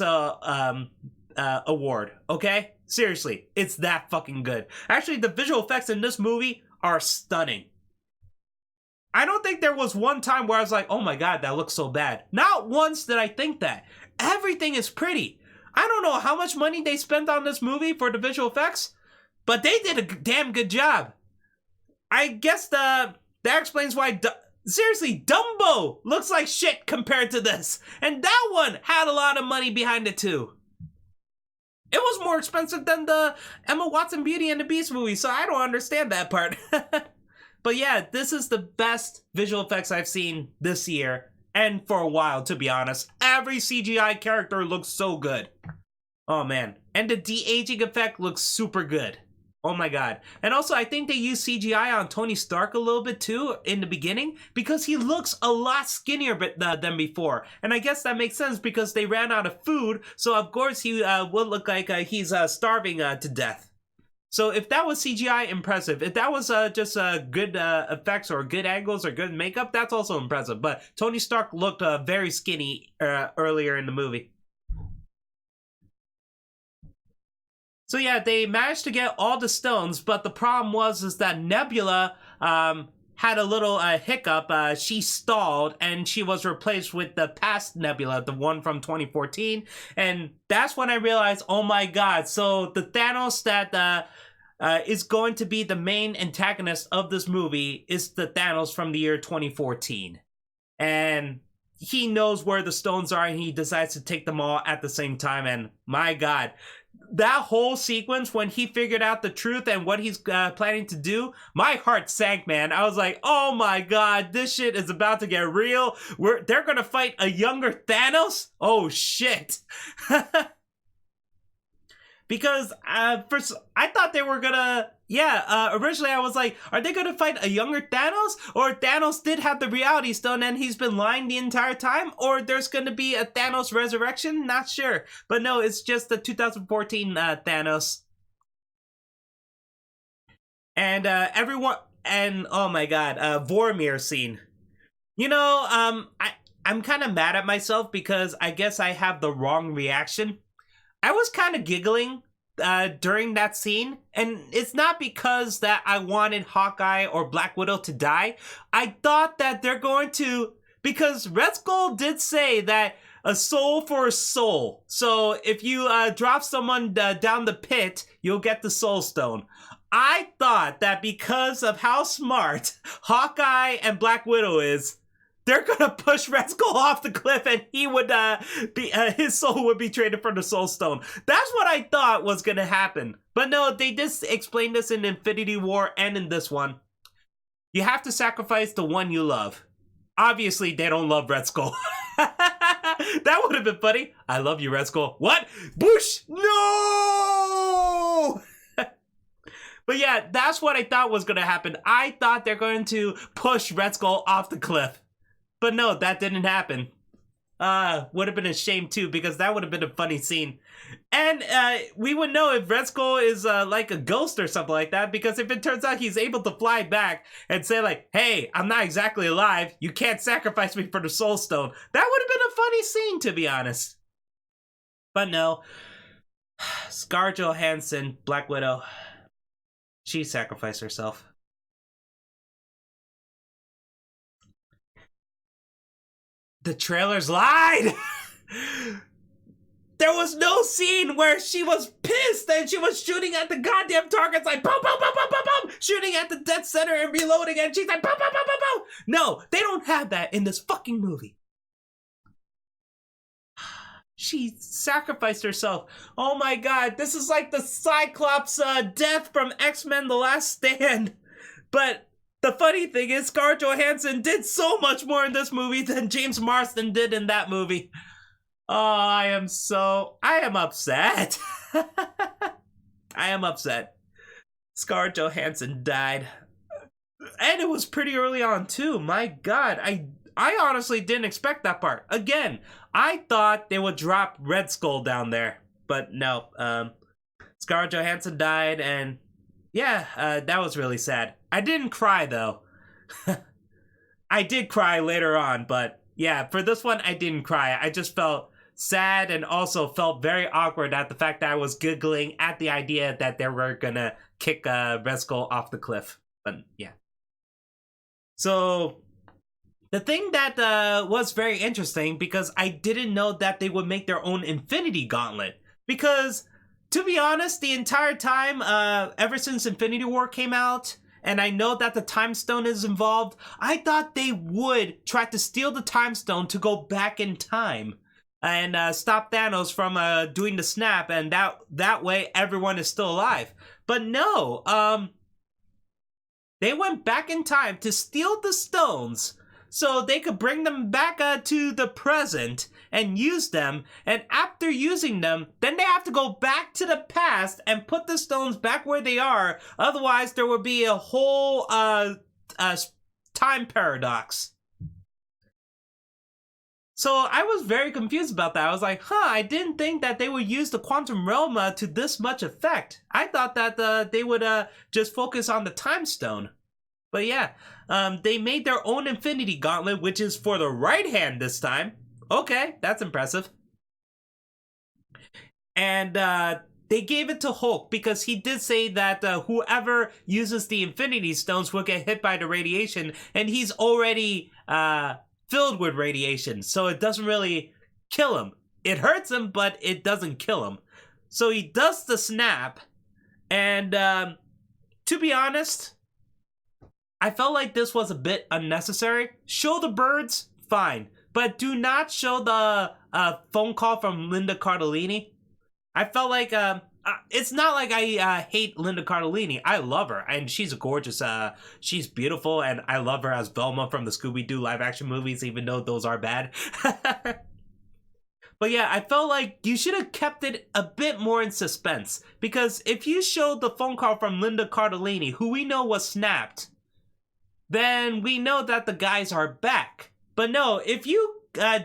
award, okay? Seriously, it's that fucking good. Actually, the visual effects in this movie are stunning. I don't think there was one time where I was like, oh my god, that looks so bad. Not once did I think that. Everything is pretty. I don't know how much money they spent on this movie for the visual effects, but they did a damn good job. I guess that explains why... Seriously, Dumbo looks like shit compared to this. And that one had a lot of money behind it too. It was more expensive than the Emma Watson Beauty and the Beast movie, so I don't understand that part. But yeah, this is the best visual effects I've seen this year, and for a while, to be honest. Every CGI character looks so good. Oh man. And the de-aging effect looks super good. Oh my god. And also, I think they used CGI on Tony Stark a little bit too in the beginning because he looks a lot skinnier than before. And I guess that makes sense because they ran out of food, so of course he will look like he's starving to death. So if that was CGI, impressive. If that was just good effects or good angles or good makeup, that's also impressive. But Tony Stark looked very skinny earlier in the movie. So yeah, they managed to get all the stones, but the problem is that Nebula had a little hiccup. She stalled, and she was replaced with the past Nebula, the one from 2014. And that's when I realized, oh my god, so the Thanos that is going to be the main antagonist of this movie is the Thanos from the year 2014. And he knows where the stones are, and he decides to take them all at the same time. And my god, that whole sequence when he figured out the truth and what he's planning to do, my heart sank, man. I was like, oh my god, this shit is about to get real. They're gonna fight a younger Thanos? Oh shit. Because first, I thought they were gonna, originally I was like, are they gonna fight a younger Thanos? Or Thanos did have the Reality Stone and he's been lying the entire time? Or there's gonna be a Thanos resurrection? Not sure. But no, it's just the 2014 Thanos. And everyone, and oh my god, Vormir scene. You know, I'm kind of mad at myself because I guess I have the wrong reaction. I was kind of giggling during that scene, and it's not because that I wanted Hawkeye or Black Widow to die. I thought that they're going to, because Red Skull did say that a soul for a soul. So if you drop someone down the pit, you'll get the Soul Stone. I thought that because of how smart Hawkeye and Black Widow is, they're gonna push Red Skull off the cliff, and he would his soul would be traded for the Soul Stone. That's what I thought was gonna happen. But no, they just explained this in Infinity War and in this one. You have to sacrifice the one you love. Obviously, they don't love Red Skull. That would have been funny. I love you, Red Skull. What? Boosh! No! But yeah, that's what I thought was gonna happen. I thought they're going to push Red Skull off the cliff. But no, that didn't happen. Would have been a shame too, because that would have been a funny scene. And we would know if Red Skull is like a ghost or something like that, because if it turns out he's able to fly back and say like, hey, I'm not exactly alive, you can't sacrifice me for the Soul Stone, that would have been a funny scene, to be honest. But no. Scarlett Johansson, Black Widow, she sacrificed herself. The trailers lied! There was no scene where she was pissed and she was shooting at the goddamn targets like boom, boom, boom, boom, boom, boom, shooting at the dead center and reloading, and she's like boom, boom, boom, boom, boom. No, they don't have that in this fucking movie. She sacrificed herself. Oh my god, this is like the Cyclops death from X-Men The Last Stand. But the funny thing is, Scarlett Johansson did so much more in this movie than James Marsden did in that movie. Oh, I am upset. I am upset. Scarlett Johansson died. And it was pretty early on too. My god, I honestly didn't expect that part. Again, I thought they would drop Red Skull down there. But no, Scarlett Johansson died, and yeah, that was really sad. I didn't cry, though. I did cry later on, but yeah, for this one, I didn't cry. I just felt sad and also felt very awkward at the fact that I was giggling at the idea that they were gonna kick Red Skull off the cliff. But yeah. So the thing that was very interesting, because I didn't know that they would make their own Infinity Gauntlet. Because, to be honest, the entire time, ever since Infinity War came out, and I know that the Time Stone is involved, I thought they would try to steal the Time Stone to go back in time and stop Thanos from doing the snap, and that way everyone is still alive. But no, they went back in time to steal the stones so they could bring them back to the present and use them, and after using them, then they have to go back to the past and put the stones back where they are, otherwise there would be a whole time paradox. So I was very confused about that. I was like, I didn't think that they would use the quantum realm to this much effect. I thought that they would just focus on the time stone. But yeah, they made their own Infinity Gauntlet, which is for the right hand this time. Okay, that's impressive. And they gave it to Hulk because he did say that whoever uses the Infinity Stones will get hit by the radiation, and he's already filled with radiation, so it doesn't really kill him. It hurts him, but it doesn't kill him. So he does the snap, and to be honest, I felt like this was a bit unnecessary. Show the birds, fine, but do not show the phone call from Linda Cardellini. I felt like it's not like I hate Linda Cardellini. I love her, and she's a gorgeous. She's beautiful, and I love her as Velma from the Scooby-Doo live-action movies, even though those are bad. But yeah, I felt like you should have kept it a bit more in suspense, because if you showed the phone call from Linda Cardellini, who we know was snapped, then we know that the guys are back. But no, if you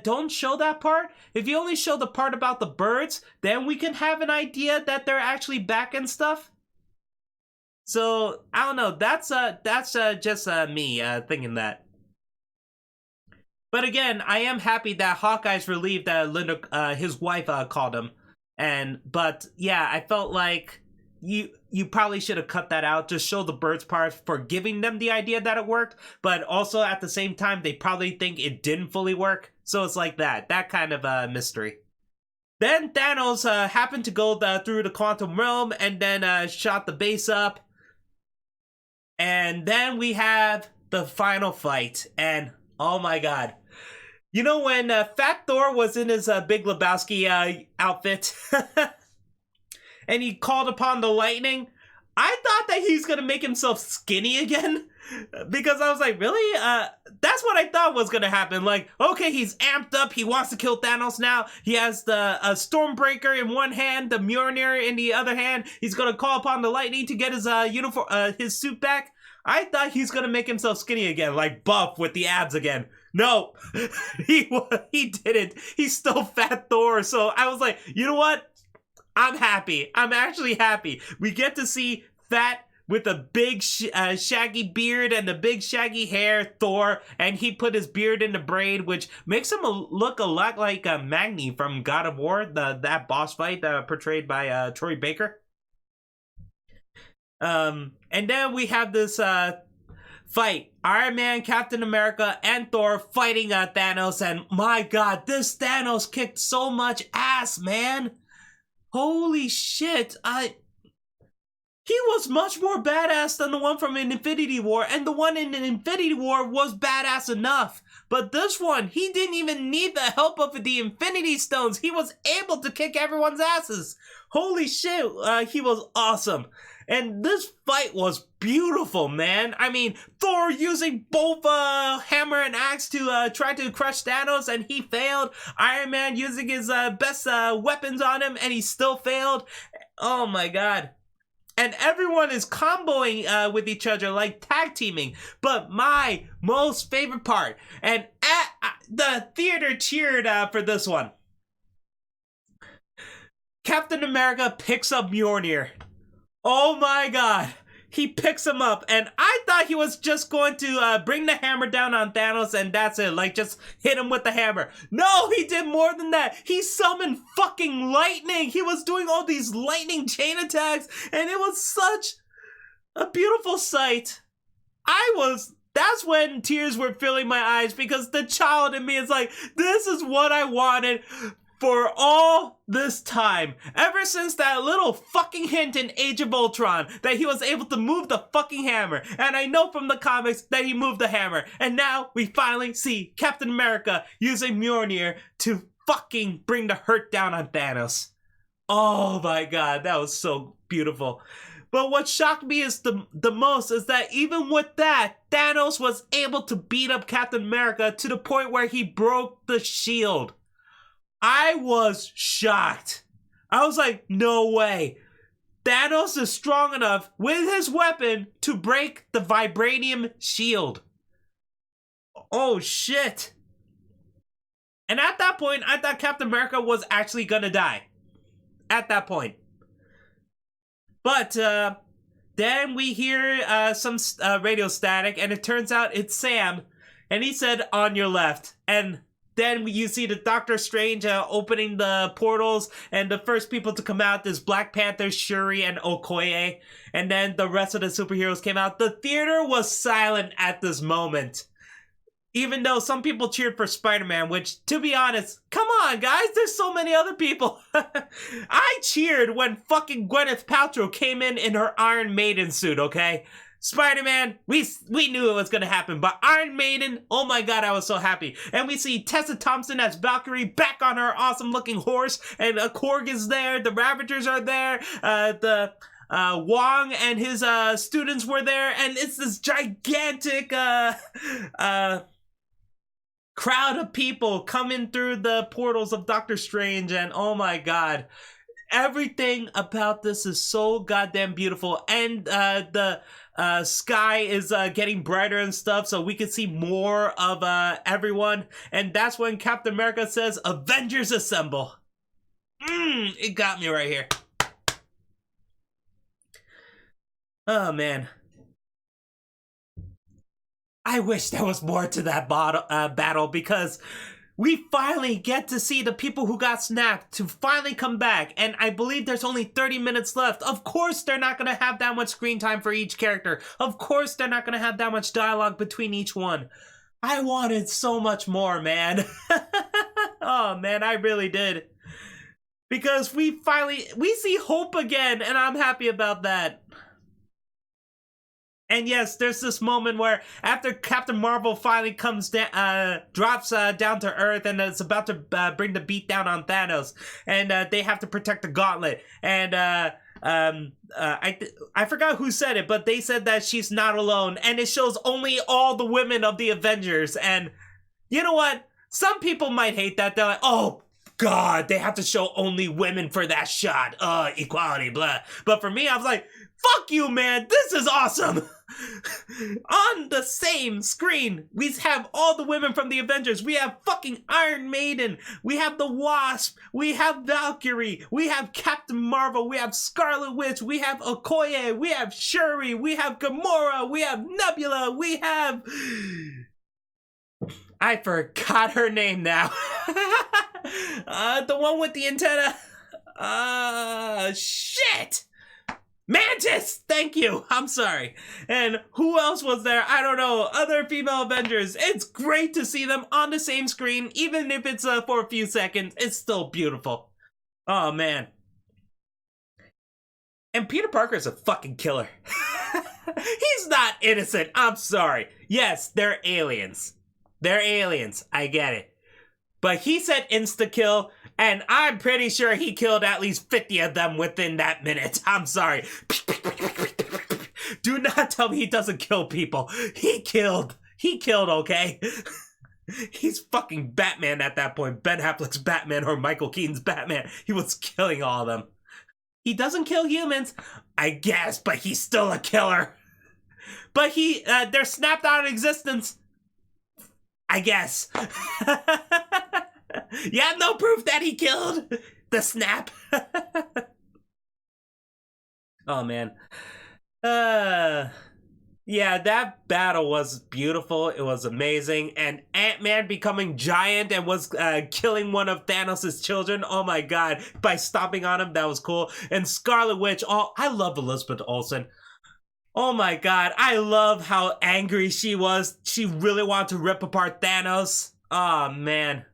don't show that part, if you only show the part about the birds, then we can have an idea that they're actually back and stuff. So I don't know. That's just me thinking that. But again, I am happy that Hawkeye's relieved that Linda, his wife, called him. But yeah, I felt like you probably should have cut that out. Just show the birds part for giving them the idea that it worked. But also at the same time, they probably think it didn't fully work. So it's like that kind of mystery. Then Thanos happened to go through the quantum realm and then shot the base up. And then we have the final fight. And oh my god. You know when Fat Thor was in his Big Lebowski outfit and he called upon the lightning? I thought that he's going to make himself skinny again. Because I was like, really? That's what I thought was going to happen. Like, okay, he's amped up. He wants to kill Thanos now. He has the Stormbreaker in one hand, the Mjolnir in the other hand. He's going to call upon the lightning to get his uniform, his suit back. I thought he's going to make himself skinny again, like buff with the abs again. No, he didn't. He's still Fat Thor. So I was like, you know what? I'm happy. I'm actually happy. We get to see Fat with a big shaggy beard and the big shaggy hair Thor, and he put his beard in the braid, which makes him look a lot like Magni from God of War, that boss fight portrayed by Troy Baker. And then we have this fight. Iron Man, Captain America, and Thor fighting Thanos, and my god, this Thanos kicked so much ass, man. Holy shit, he was much more badass than the one from Infinity War, and the one in Infinity War was badass enough. But this one, he didn't even need the help of the Infinity Stones. He was able to kick everyone's asses. Holy shit, he was awesome. And this fight was beautiful, man. I mean, Thor using both hammer and axe to try to crush Thanos, and he failed. Iron Man using his best weapons on him, and he still failed. Oh my god. And everyone is comboing with each other, like tag teaming. But my most favorite part, and the theater cheered for this one. Captain America picks up Mjolnir. Oh my god. He picks him up, and I thought he was just going to bring the hammer down on Thanos, and that's it. Like, just hit him with the hammer. No, he did more than that. He summoned fucking lightning. He was doing all these lightning chain attacks, and it was such a beautiful sight. That's when tears were filling my eyes, because the child in me is like, this is what I wanted for all this time. Ever since that little fucking hint in Age of Ultron that he was able to move the fucking hammer. And I know from the comics that he moved the hammer. And now we finally see Captain America using Mjolnir to fucking bring the hurt down on Thanos. Oh my god, that was so beautiful. But what shocked me is the most is that even with that, Thanos was able to beat up Captain America to the point where he broke the shield. I was shocked. I was like, no way. Thanos is strong enough with his weapon to break the vibranium shield. Oh shit. And at that point, I thought Captain America was actually gonna die. At that point. But then we hear some radio static, and it turns out it's Sam. And he said, on your left. And then you see the Doctor Strange opening the portals, and the first people to come out is Black Panther, Shuri, and Okoye. And then the rest of the superheroes came out. The theater was silent at this moment. Even though some people cheered for Spider-Man, which, to be honest, come on, guys, there's so many other people. I cheered when fucking Gwyneth Paltrow came in her Iron Maiden suit, okay? Spider-Man, we knew it was gonna happen, but Iron Maiden, oh my god, I was so happy. And we see Tessa Thompson as Valkyrie back on her awesome-looking horse, and Korg is there, the Ravagers are there, Wong and his students were there, and it's this gigantic crowd of people coming through the portals of Doctor Strange, and oh my god, everything about this is so goddamn beautiful. And the sky is getting brighter and stuff, so we can see more of everyone. And that's when Captain America says, "Avengers assemble." It got me right here. Oh man, I wish there was more to that battle, because we finally get to see the people who got snapped to finally come back, and I believe there's only 30 minutes left. Of course they're not going to have that much screen time for each character. Of course they're not going to have that much dialogue between each one. I wanted so much more, man. Oh man, I really did. Because we see hope again, and I'm happy about that. And yes, there's this moment where after Captain Marvel finally comes down, drops down to Earth, and it's about to bring the beat down on Thanos, and they have to protect the gauntlet. And I forgot who said it, but they said that she's not alone, and it shows only all the women of the Avengers. And you know what? Some people might hate that. They're like, oh god, they have to show only women for that shot. Equality, blah. But for me, I was like, fuck you, man. This is awesome. On the same screen, we have all the women from the Avengers. We have fucking Iron Maiden. We have the Wasp. We have Valkyrie. We have Captain Marvel. We have Scarlet Witch. We have Okoye. We have Shuri. We have Gamora. We have Nebula. We have... I forgot her name now. The one with the antenna. Shit! Mantis! Thank you! I'm sorry. And who else was there? I don't know. Other female Avengers. It's great to see them on the same screen. Even if it's for a few seconds, it's still beautiful. Oh, man. And Peter Parker is a fucking killer. He's not innocent. I'm sorry. Yes, they're aliens. They're aliens. I get it. But he said insta-kill, and I'm pretty sure he killed at least 50 of them within that minute. I'm sorry. Do not tell me he doesn't kill people. He killed, okay? He's fucking Batman at that point. Ben Affleck's Batman or Michael Keaton's Batman. He was killing all of them. He doesn't kill humans, I guess, but he's still a killer. But they're snapped out of existence, I guess. You have no proof that he killed the snap. Oh, man. Yeah, that battle was beautiful. It was amazing. And Ant-Man becoming giant and was killing one of Thanos' children. Oh my god. By stomping on him, that was cool. And Scarlet Witch. Oh, I love Elizabeth Olsen. Oh my god. I love how angry she was. She really wanted to rip apart Thanos. Oh, man.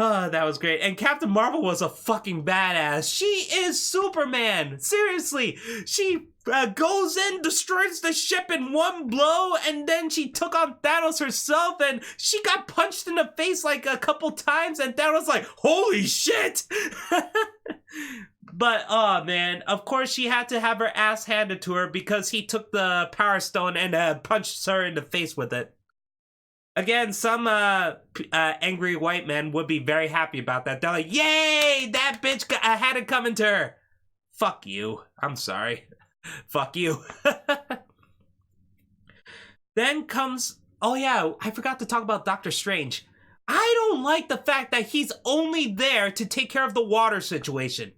Oh, that was great. And Captain Marvel was a fucking badass. She is Superman. Seriously. She goes in, destroys the ship in one blow, and then she took on Thanos herself, and she got punched in the face like a couple times, and Thanos like, holy shit! But, oh man, of course she had to have her ass handed to her because he took the Power Stone and punched her in the face with it. Again, some angry white men would be very happy about that. They're like, yay, that bitch had it coming to her. Fuck you. I'm sorry. Fuck you. Then comes, oh yeah, I forgot to talk about Doctor Strange. I don't like the fact that he's only there to take care of the water situation.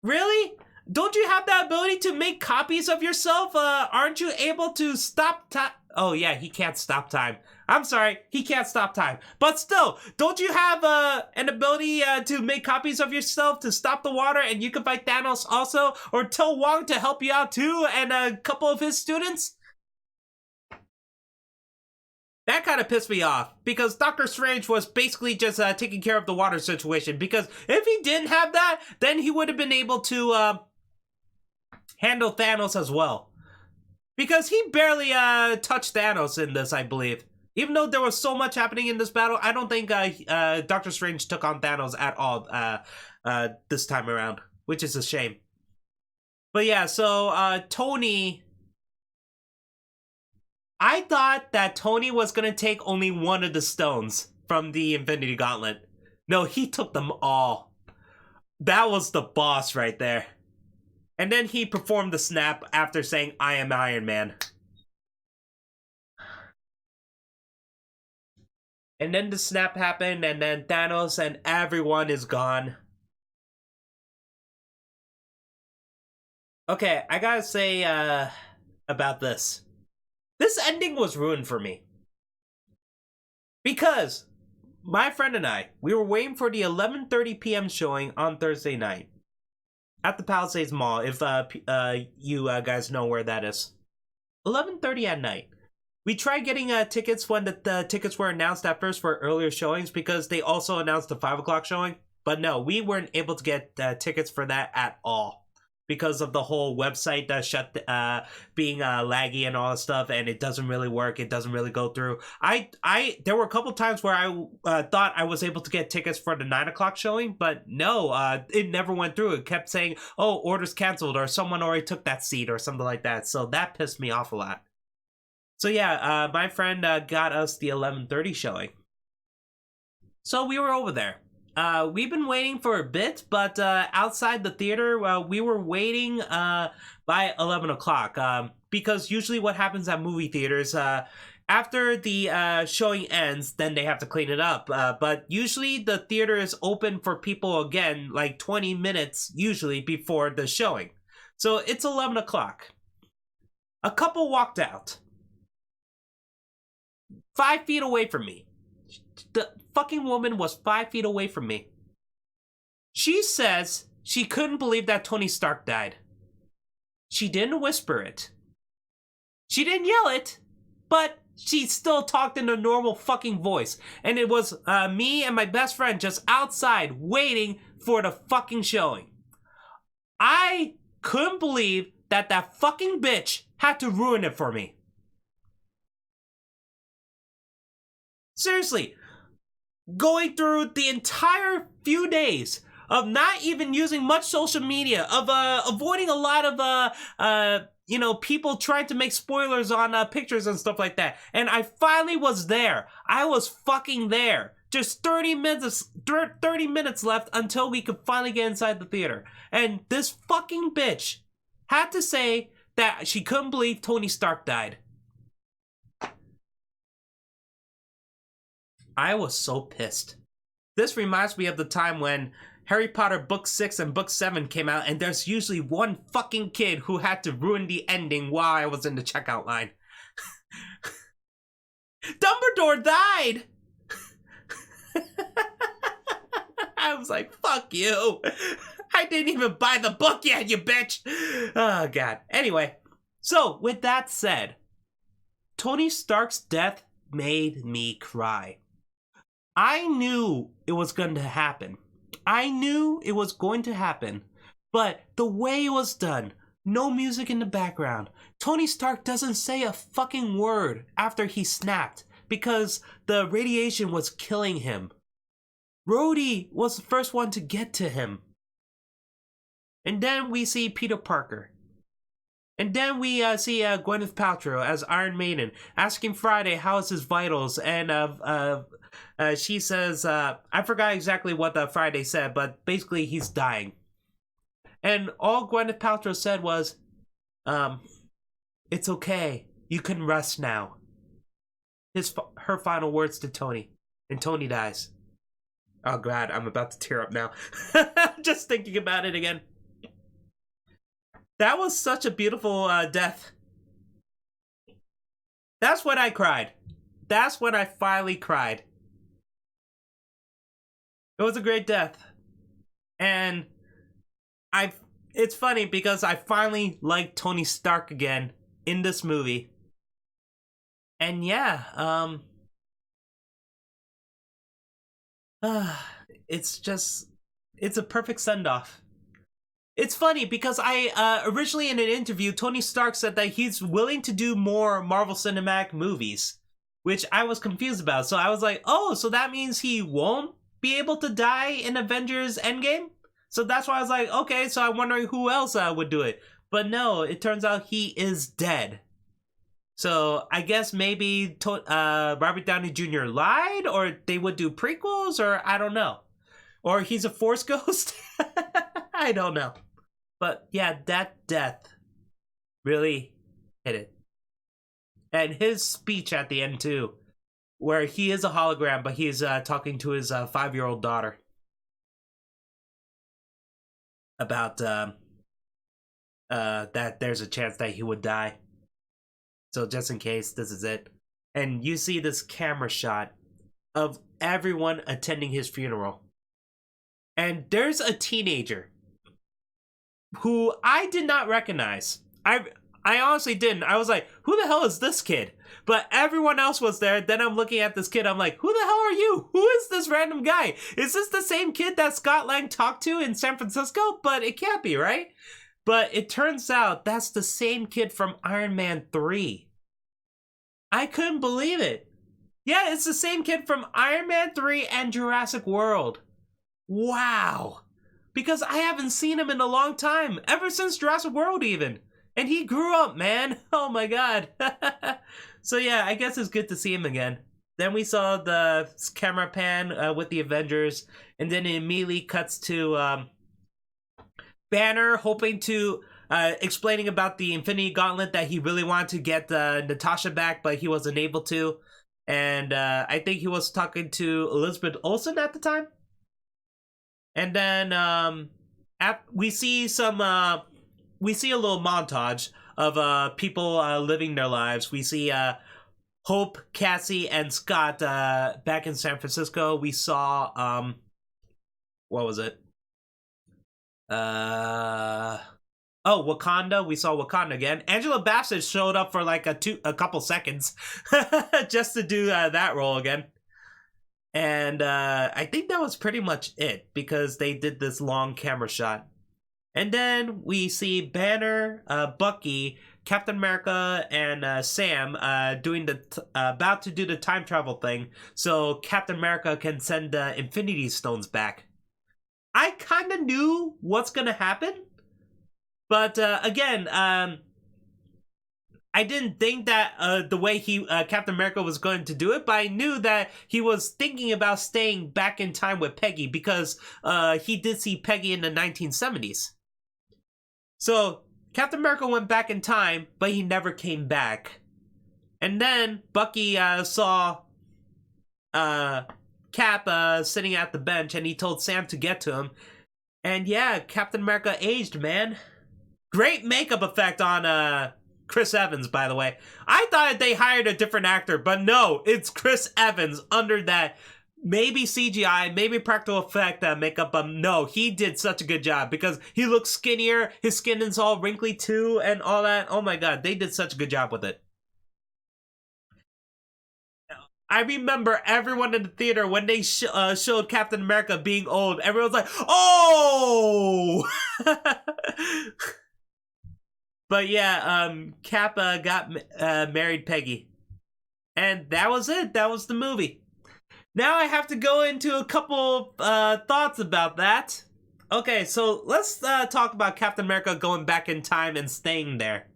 Really? Don't you have the ability to make copies of yourself? Aren't you able to stop time? Oh yeah, he can't stop time. I'm sorry, he can't stop time. But still, don't you have an ability to make copies of yourself to stop the water, and you can fight Thanos also? Or tell Wong to help you out too, and a couple of his students? That kind of pissed me off, because Doctor Strange was basically just taking care of the water situation, because if he didn't have that, then he would have been able to handle Thanos as well. Because he barely touched Thanos in this, I believe. Even though there was so much happening in this battle, I don't think Doctor Strange took on Thanos at all this time around, which is a shame. But yeah, so Tony... I thought that Tony was going to take only one of the stones from the Infinity Gauntlet. No, he took them all. That was the boss right there. And then he performed the snap after saying, "I am Iron Man." And then the snap happened, and then Thanos and everyone is gone. Okay, I gotta say about this. This ending was ruined for me. Because my friend and I, we were waiting for the 11:30 p.m. showing on Thursday night at the Palisades Mall, if you guys know where that is. 11:30 at night. We tried getting tickets when the tickets were announced at first for earlier showings, because they also announced the 5 o'clock showing. But no, we weren't able to get tickets for that at all, because of the whole website being laggy and all that stuff, and it doesn't really work. It doesn't really go through. There were a couple times where I thought I was able to get tickets for the 9 o'clock showing, but no, it never went through. It kept saying, "Oh, orders canceled," or "Someone already took that seat," or something like that. So that pissed me off a lot. So yeah, my friend got us the 11:30 showing. So we were over there. We've been waiting for a bit, but outside the theater, we were waiting by 11 o'clock. Because usually what happens at movie theaters, after the showing ends, then they have to clean it up. But usually the theater is open for people again, like 20 minutes usually before the showing. So it's 11 o'clock. A couple walked out. 5 feet away from me. The fucking woman was 5 feet away from me. She says she couldn't believe that Tony Stark died. She didn't whisper it. She didn't yell it, but she still talked in a normal fucking voice. And it was me and my best friend just outside waiting for the fucking showing. I couldn't believe that that fucking bitch had to ruin it for me. Seriously, going through the entire few days of not even using much social media, of avoiding a lot of people trying to make spoilers on pictures and stuff like that. And I finally was there. I was fucking there. Just 30 minutes left until we could finally get inside the theater. And this fucking bitch had to say that she couldn't believe Tony Stark died. I was so pissed. This reminds me of the time when Harry Potter Book 6 and Book 7 came out, and there's usually one fucking kid who had to ruin the ending while I was in the checkout line. Dumbledore died! I was like, fuck you. I didn't even buy the book yet, you bitch. Oh, God. Anyway, so with that said, Tony Stark's death made me cry. I knew it was going to happen. I knew it was going to happen. But the way it was done, no music in the background. Tony Stark doesn't say a fucking word after he snapped because the radiation was killing him. Rhodey was the first one to get to him. And then we see Peter Parker. And then we see Gwyneth Paltrow as Iron Maiden asking Friday how is his vitals, and she says, I forgot exactly what Friday said, but basically he's dying. And all Gwyneth Paltrow said was, it's okay, you can rest now. Her final words to Tony, and Tony dies. Oh God, I'm about to tear up now. Just thinking about it again. That was such a beautiful death. That's when I cried. that's when I finally cried. It was a great death. And it's funny because I finally liked Tony Stark again in this movie. And yeah, it's a perfect send-off. It's funny because I originally in an interview, Tony Stark said that he's willing to do more Marvel Cinematic movies, which I was confused about. So I was like, oh, so that means he won't be able to die in Avengers Endgame? So that's why I was like, okay, so I'm wondering who else would do it. But no, it turns out he is dead. So I guess maybe Robert Downey Jr. lied, or they would do prequels, or I don't know. Or he's a Force ghost? I don't know. But yeah, that death really hit it. And his speech at the end too, where he is a hologram, but he's talking to his 5-year-old daughter about that there's a chance that he would die. So just in case, this is it. And you see this camera shot of everyone attending his funeral. And there's a teenager who I did not recognize. I honestly didn't. I was like, who the hell is this kid? But everyone else was there. Then I'm looking at this kid. I'm like, who the hell are you? Who is this random guy? Is this the same kid that Scott Lang talked to in San Francisco? But it can't be, right? But it turns out that's the same kid from Iron Man 3. I couldn't believe it. Yeah, it's the same kid from Iron Man 3 and Jurassic World. Wow. Because I haven't seen him in a long time. Ever since Jurassic World, even. And he grew up, man. Oh my god. So yeah, I guess it's good to see him again. Then we saw the camera pan with the Avengers. And then it immediately cuts to Banner hoping to... explaining about the Infinity Gauntlet, that he really wanted to get Natasha back, but he wasn't able to. And I think he was talking to Elizabeth Olsen at the time. And then we see a little montage of people living their lives. We see Hope, Cassie, and Scott back in San Francisco. We saw what was it? Wakanda. We saw Wakanda again. Angela Bassett showed up for like a couple seconds just to do that role again. And I think that was pretty much it, because they did this long camera shot. And then we see Banner, Bucky, Captain America, and Sam doing about to do the time travel thing, so Captain America can send the Infinity Stones back. I kind of knew what's gonna happen. But again, I didn't think that the way Captain America was going to do it, but I knew that he was thinking about staying back in time with Peggy, because he did see Peggy in the 1970s. So Captain America went back in time, but he never came back. And then Bucky saw Cap sitting at the bench, and he told Sam to get to him. And yeah, Captain America aged, man. Great makeup effect on Chris Evans, by the way. I thought they hired a different actor, but no, it's Chris Evans under that maybe CGI, maybe practical effect makeup. No, he did such a good job, because he looks skinnier, his skin is all wrinkly too, and all that. Oh my god, they did such a good job with it. I remember everyone in the theater, when they showed Captain America being old, everyone was like, oh! But yeah, Cap got married Peggy. And that was it. That was the movie. Now I have to go into a couple thoughts about that. Okay, so let's talk about Captain America going back in time and staying there.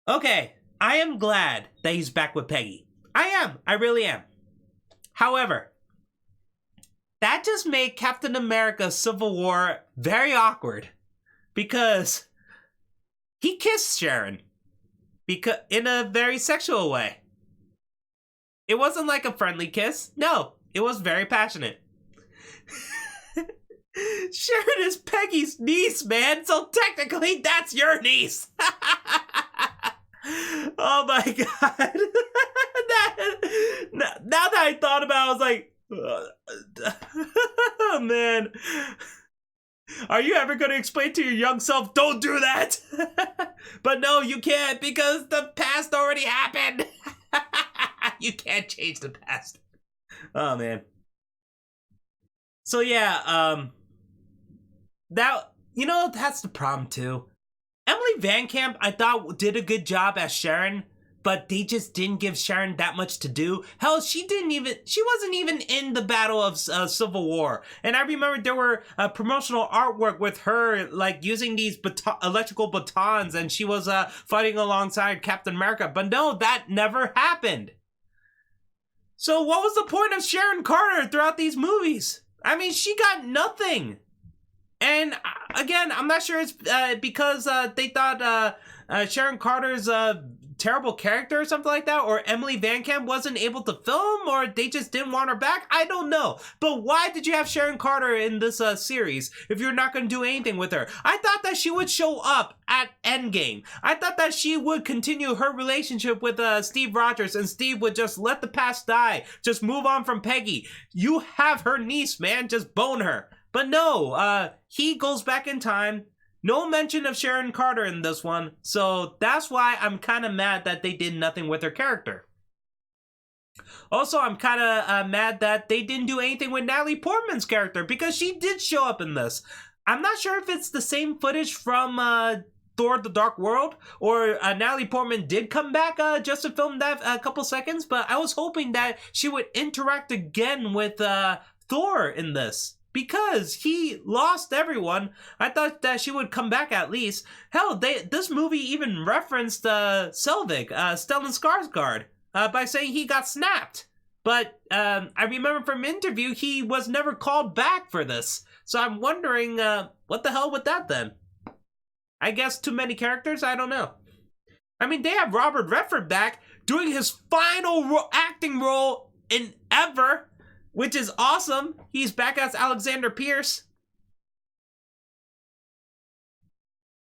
Okay, I am glad that he's back with Peggy. I am. I really am. However, that just made Captain America Civil War very awkward. Because he kissed Sharon in a very sexual way. It wasn't like a friendly kiss. No, it was very passionate. Sharon is Peggy's niece, man. So technically, that's your niece. Oh my god. Now that I thought about it, I was like, oh, man. Are you ever going to explain to your young self, don't do that? But no, you can't, because the past already happened. You can't change the past. Oh, man. So, yeah, that's the problem, too. Emily Van Camp, I thought, did a good job as Sharon, but they just didn't give Sharon that much to do. Hell, she wasn't even in the Battle of Civil War. And I remember there were promotional artwork with her, like, using these electrical batons, and she was fighting alongside Captain America. But no, that never happened. So what was the point of Sharon Carter throughout these movies? I mean, she got nothing. And again, I'm not sure it's because they thought Sharon Carter's a terrible character or something like that, or Emily Van Camp wasn't able to film, or they just didn't want her back. I don't know. But why did you have Sharon Carter in this series if you're not going to do anything with her? I thought that she would show up at Endgame. I thought that she would continue her relationship with Steve Rogers, and Steve would just let the past die. Just move on from Peggy. You have her niece, man. Just bone her. But no, he goes back in time. No mention of Sharon Carter in this one, so that's why I'm kind of mad that they did nothing with her character. Also, I'm kind of mad that they didn't do anything with Natalie Portman's character, because she did show up in this. I'm not sure if it's the same footage from Thor: The Dark World, or Natalie Portman did come back just to film that a couple seconds, but I was hoping that she would interact again with Thor in this. Because he lost everyone, I thought that she would come back at least. Hell, this movie even referenced Selvig, Stellan Skarsgård, by saying he got snapped. But I remember from an interview, he was never called back for this. So I'm wondering, what the hell with that then? I guess too many characters? I don't know. I mean, they have Robert Redford back doing his final acting role in ever, which is awesome. He's back as Alexander Pierce.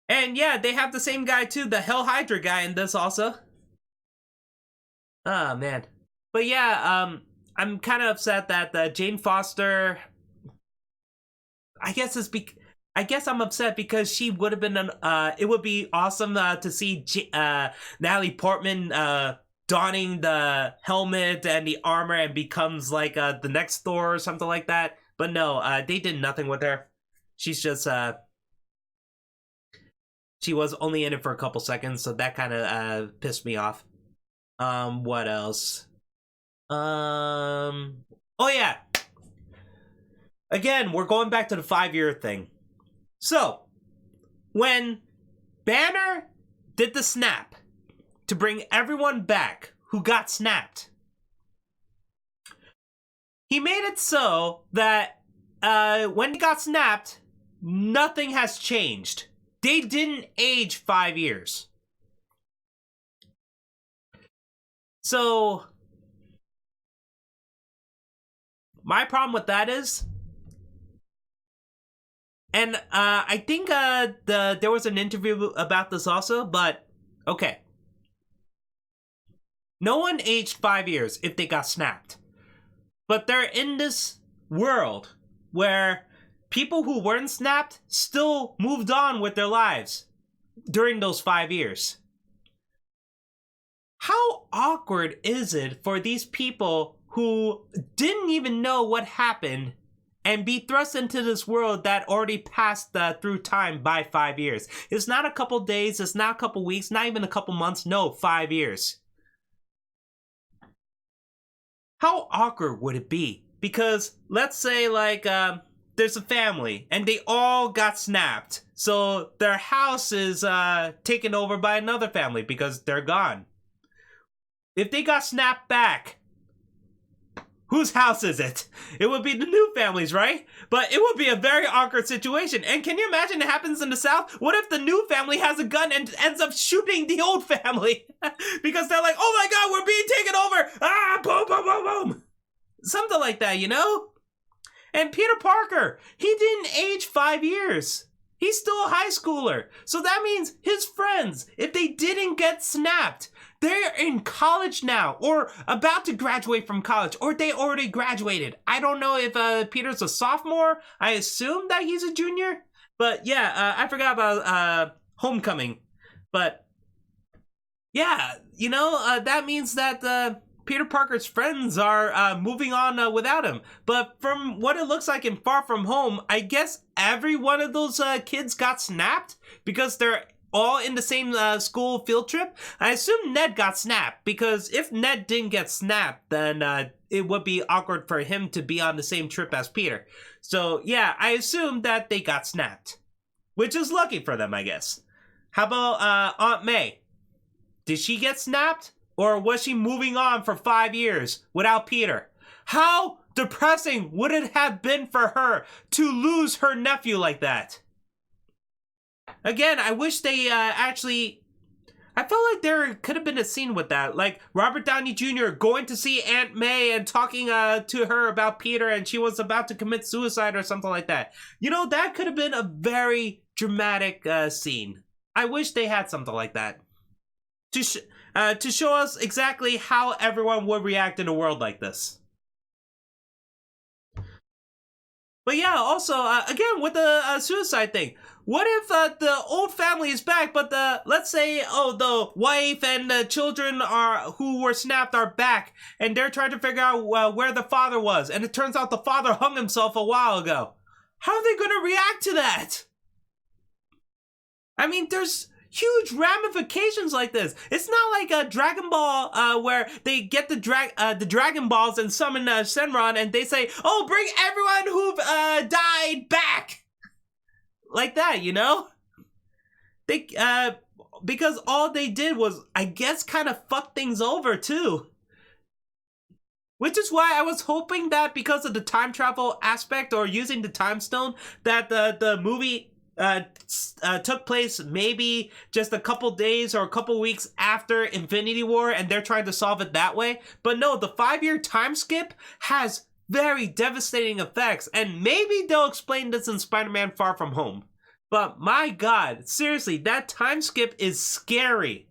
And yeah, they have the same guy too, the Hell Hydra guy in this also. Oh, man. But yeah, I'm kind of upset that Jane Foster... I guess I'm upset because she would have been it would be awesome to see Natalie Portman donning the helmet and the armor and becomes like the next Thor or something like that. But no, they did nothing with her. She's just she was only in it for a couple seconds, so that kind of pissed me off. What else? Oh yeah. Again, we're going back to the 5-year thing. So, when Banner did the snap to bring everyone back who got snapped, he made it so that when he got snapped, nothing has changed. They didn't age 5 years. So, my problem with that is, and I think there was an interview about this also, but okay. No one aged 5 years if they got snapped. But they're in this world where people who weren't snapped still moved on with their lives during those 5 years. How awkward is it for these people who didn't even know what happened and be thrust into this world that already passed through time by 5 years? It's not a couple days, it's not a couple weeks, not even a couple months, no, 5 years. How awkward would it be? Because let's say like there's a family and they all got snapped. So their house is taken over by another family because they're gone. If they got snapped back, whose house is it? It would be the new family's, right? But it would be a very awkward situation. And can you imagine it happens in the South? What if the new family has a gun and ends up shooting the old family? Because they're like, oh my god, we're being taken over! Ah, boom, boom, boom, boom! Something like that, you know? And Peter Parker, he didn't age 5 years. He's still a high schooler. So that means his friends, if they didn't get snapped, they're in college now or about to graduate from college, or they already graduated. I don't know if Peter's a sophomore. I assume that he's a junior. But yeah, I forgot about Homecoming. But yeah, you know, that means that Peter Parker's friends are moving on without him. But from what it looks like in Far From Home, I guess every one of those kids got snapped because they're all in the same school field trip. I assume Ned got snapped, because if Ned didn't get snapped, then it would be awkward for him to be on the same trip as Peter. So yeah, I assume that they got snapped, which is lucky for them, I guess. How about Aunt May? Did she get snapped? Or was she moving on for 5 years without Peter? How depressing would it have been for her to lose her nephew like that? Again, I wish they actually... I felt like there could have been a scene with that. Like Robert Downey Jr. going to see Aunt May and talking to her about Peter, and she was about to commit suicide or something like that. You know, that could have been a very dramatic scene. I wish they had something like that. To show us exactly how everyone would react in a world like this. But yeah, also, again, with the suicide thing, what if the old family is back, but let's say, the wife and the children who were snapped are back, and they're trying to figure out where the father was, and it turns out the father hung himself a while ago. How are they going to react to that? I mean, there's huge ramifications like this. It's not like a Dragon Ball where they get the Dragon Balls and summon Shenron and they say, "Oh, bring everyone who've died back," like that, you know? They because all they did was, I guess, kind of fuck things over too. Which is why I was hoping that because of the time travel aspect or using the time stone, that the movie took place maybe just a couple days or a couple weeks after Infinity War, and they're trying to solve it that way. But no, the 5-year time skip has very devastating effects, and maybe they'll explain this in Spider-Man Far From Home. But my god, seriously, that time skip is scary.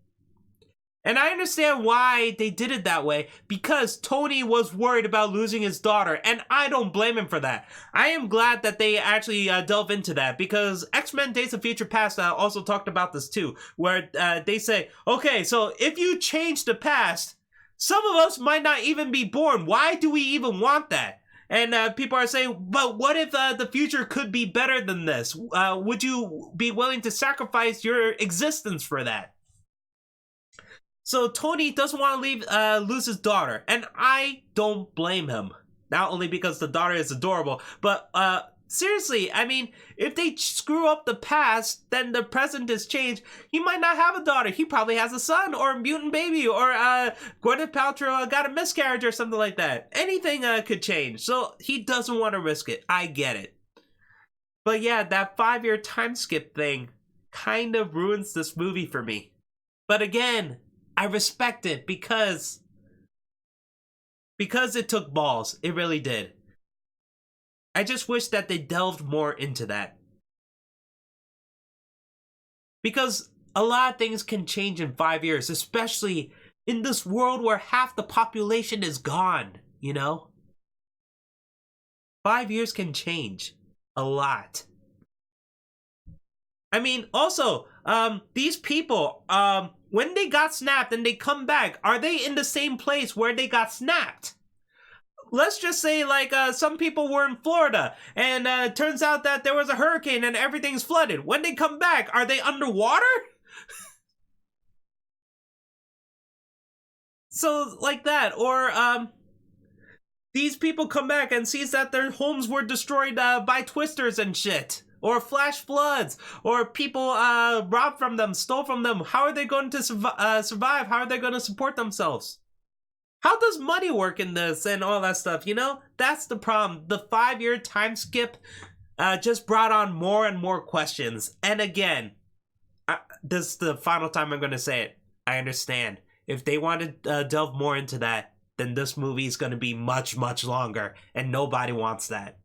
And I understand why they did it that way, because Tony was worried about losing his daughter, and I don't blame him for that. I am glad that they actually delve into that, because X-Men Days of Future Past also talked about this too, where they say, okay, so if you change the past, some of us might not even be born. Why do we even want that? And people are saying, but what if the future could be better than this? Would you be willing to sacrifice your existence for that? So Tony doesn't want to lose his daughter, and I don't blame him. Not only because the daughter is adorable, but seriously, I mean, if they screw up the past, then the present is changed. He might not have a daughter. He probably has a son or a mutant baby, or Gwyneth Paltrow got a miscarriage or something like that. Anything could change, so he doesn't want to risk it. I get it. But yeah, that 5-year time skip thing kind of ruins this movie for me. But again, I respect it because it took balls. It really did. I just wish that they delved more into that. Because a lot of things can change in 5 years, especially in this world where half the population is gone, you know? 5 years can change a lot. I mean, also, these people, when they got snapped and they come back, are they in the same place where they got snapped? Let's just say, like, some people were in Florida, and it turns out that there was a hurricane and everything's flooded. When they come back, are they underwater? So, like that. Or, these people come back and sees that their homes were destroyed by twisters and shit. Or flash floods, or people robbed from them, stole from them. How are they going to survive? How are they going to support themselves? How does money work in this and all that stuff, you know? That's the problem. The 5-year time skip just brought on more and more questions. And again, this is the final time I'm going to say it. I understand. If they want to delve more into that, then this movie is going to be much, much longer. And nobody wants that.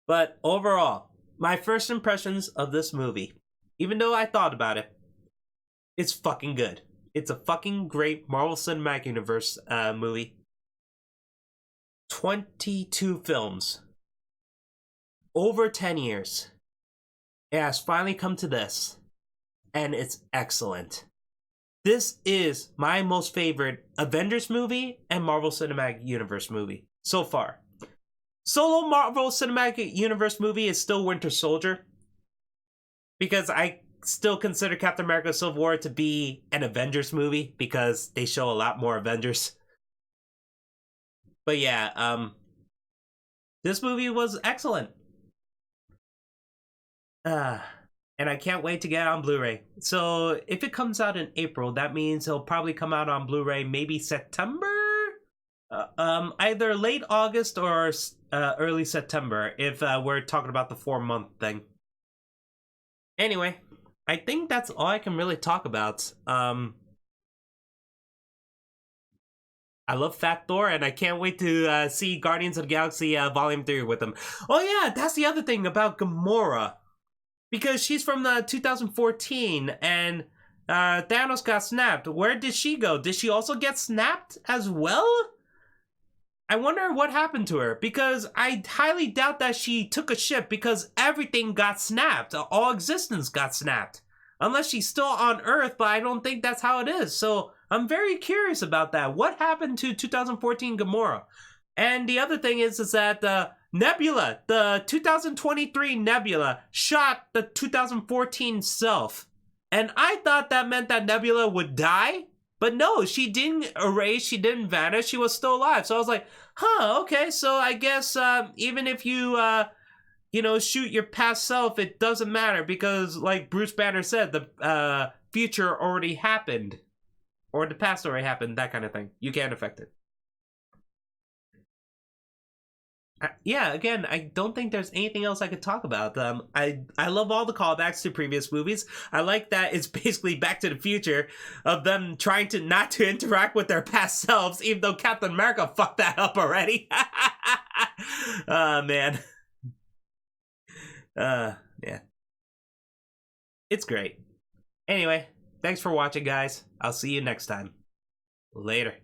But overall, my first impressions of this movie, even though I thought about it, it's fucking good. It's a fucking great Marvel Cinematic Universe movie. 22 films. Over 10 years. It has finally come to this. And it's excellent. This is my most favorite Avengers movie and Marvel Cinematic Universe movie so far. Solo Marvel Cinematic Universe movie is still Winter Soldier. Because I still consider Captain America Civil War to be an Avengers movie because they show a lot more Avengers. But yeah, this movie was excellent. And I can't wait to get it on Blu-ray. So if it comes out in April, that means it'll probably come out on Blu-ray maybe September? Either late August or early September if we're talking about the 4-month thing. Anyway, I think that's all I can really talk about. I love Fat Thor, and I can't wait to see Guardians of the Galaxy Volume 3 with him. Oh yeah, that's the other thing about Gamora. Because she's from 2014, and Thanos got snapped. Where did she go? Did she also get snapped as well? I wonder what happened to her, because I highly doubt that she took a ship, because everything got snapped. All existence got snapped. Unless she's still on Earth, but I don't think that's how it is. So I'm very curious about that. What happened to 2014 Gamora? And the other thing is that Nebula, the 2023 Nebula, shot the 2014 self. And I thought that meant that Nebula would die. But no, she didn't erase, she didn't vanish, she was still alive. So I was like, huh, okay, so I guess even if you, shoot your past self, it doesn't matter. Because like Bruce Banner said, the future already happened. Or the past already happened, that kind of thing. You can't affect it. Yeah, again, I don't think there's anything else I could talk about. I love all the callbacks to previous movies. I like that it's basically Back to the Future of them trying to not to interact with their past selves, even though Captain America fucked that up already. Man. Yeah. It's great. Anyway, thanks for watching, guys. I'll see you next time. Later.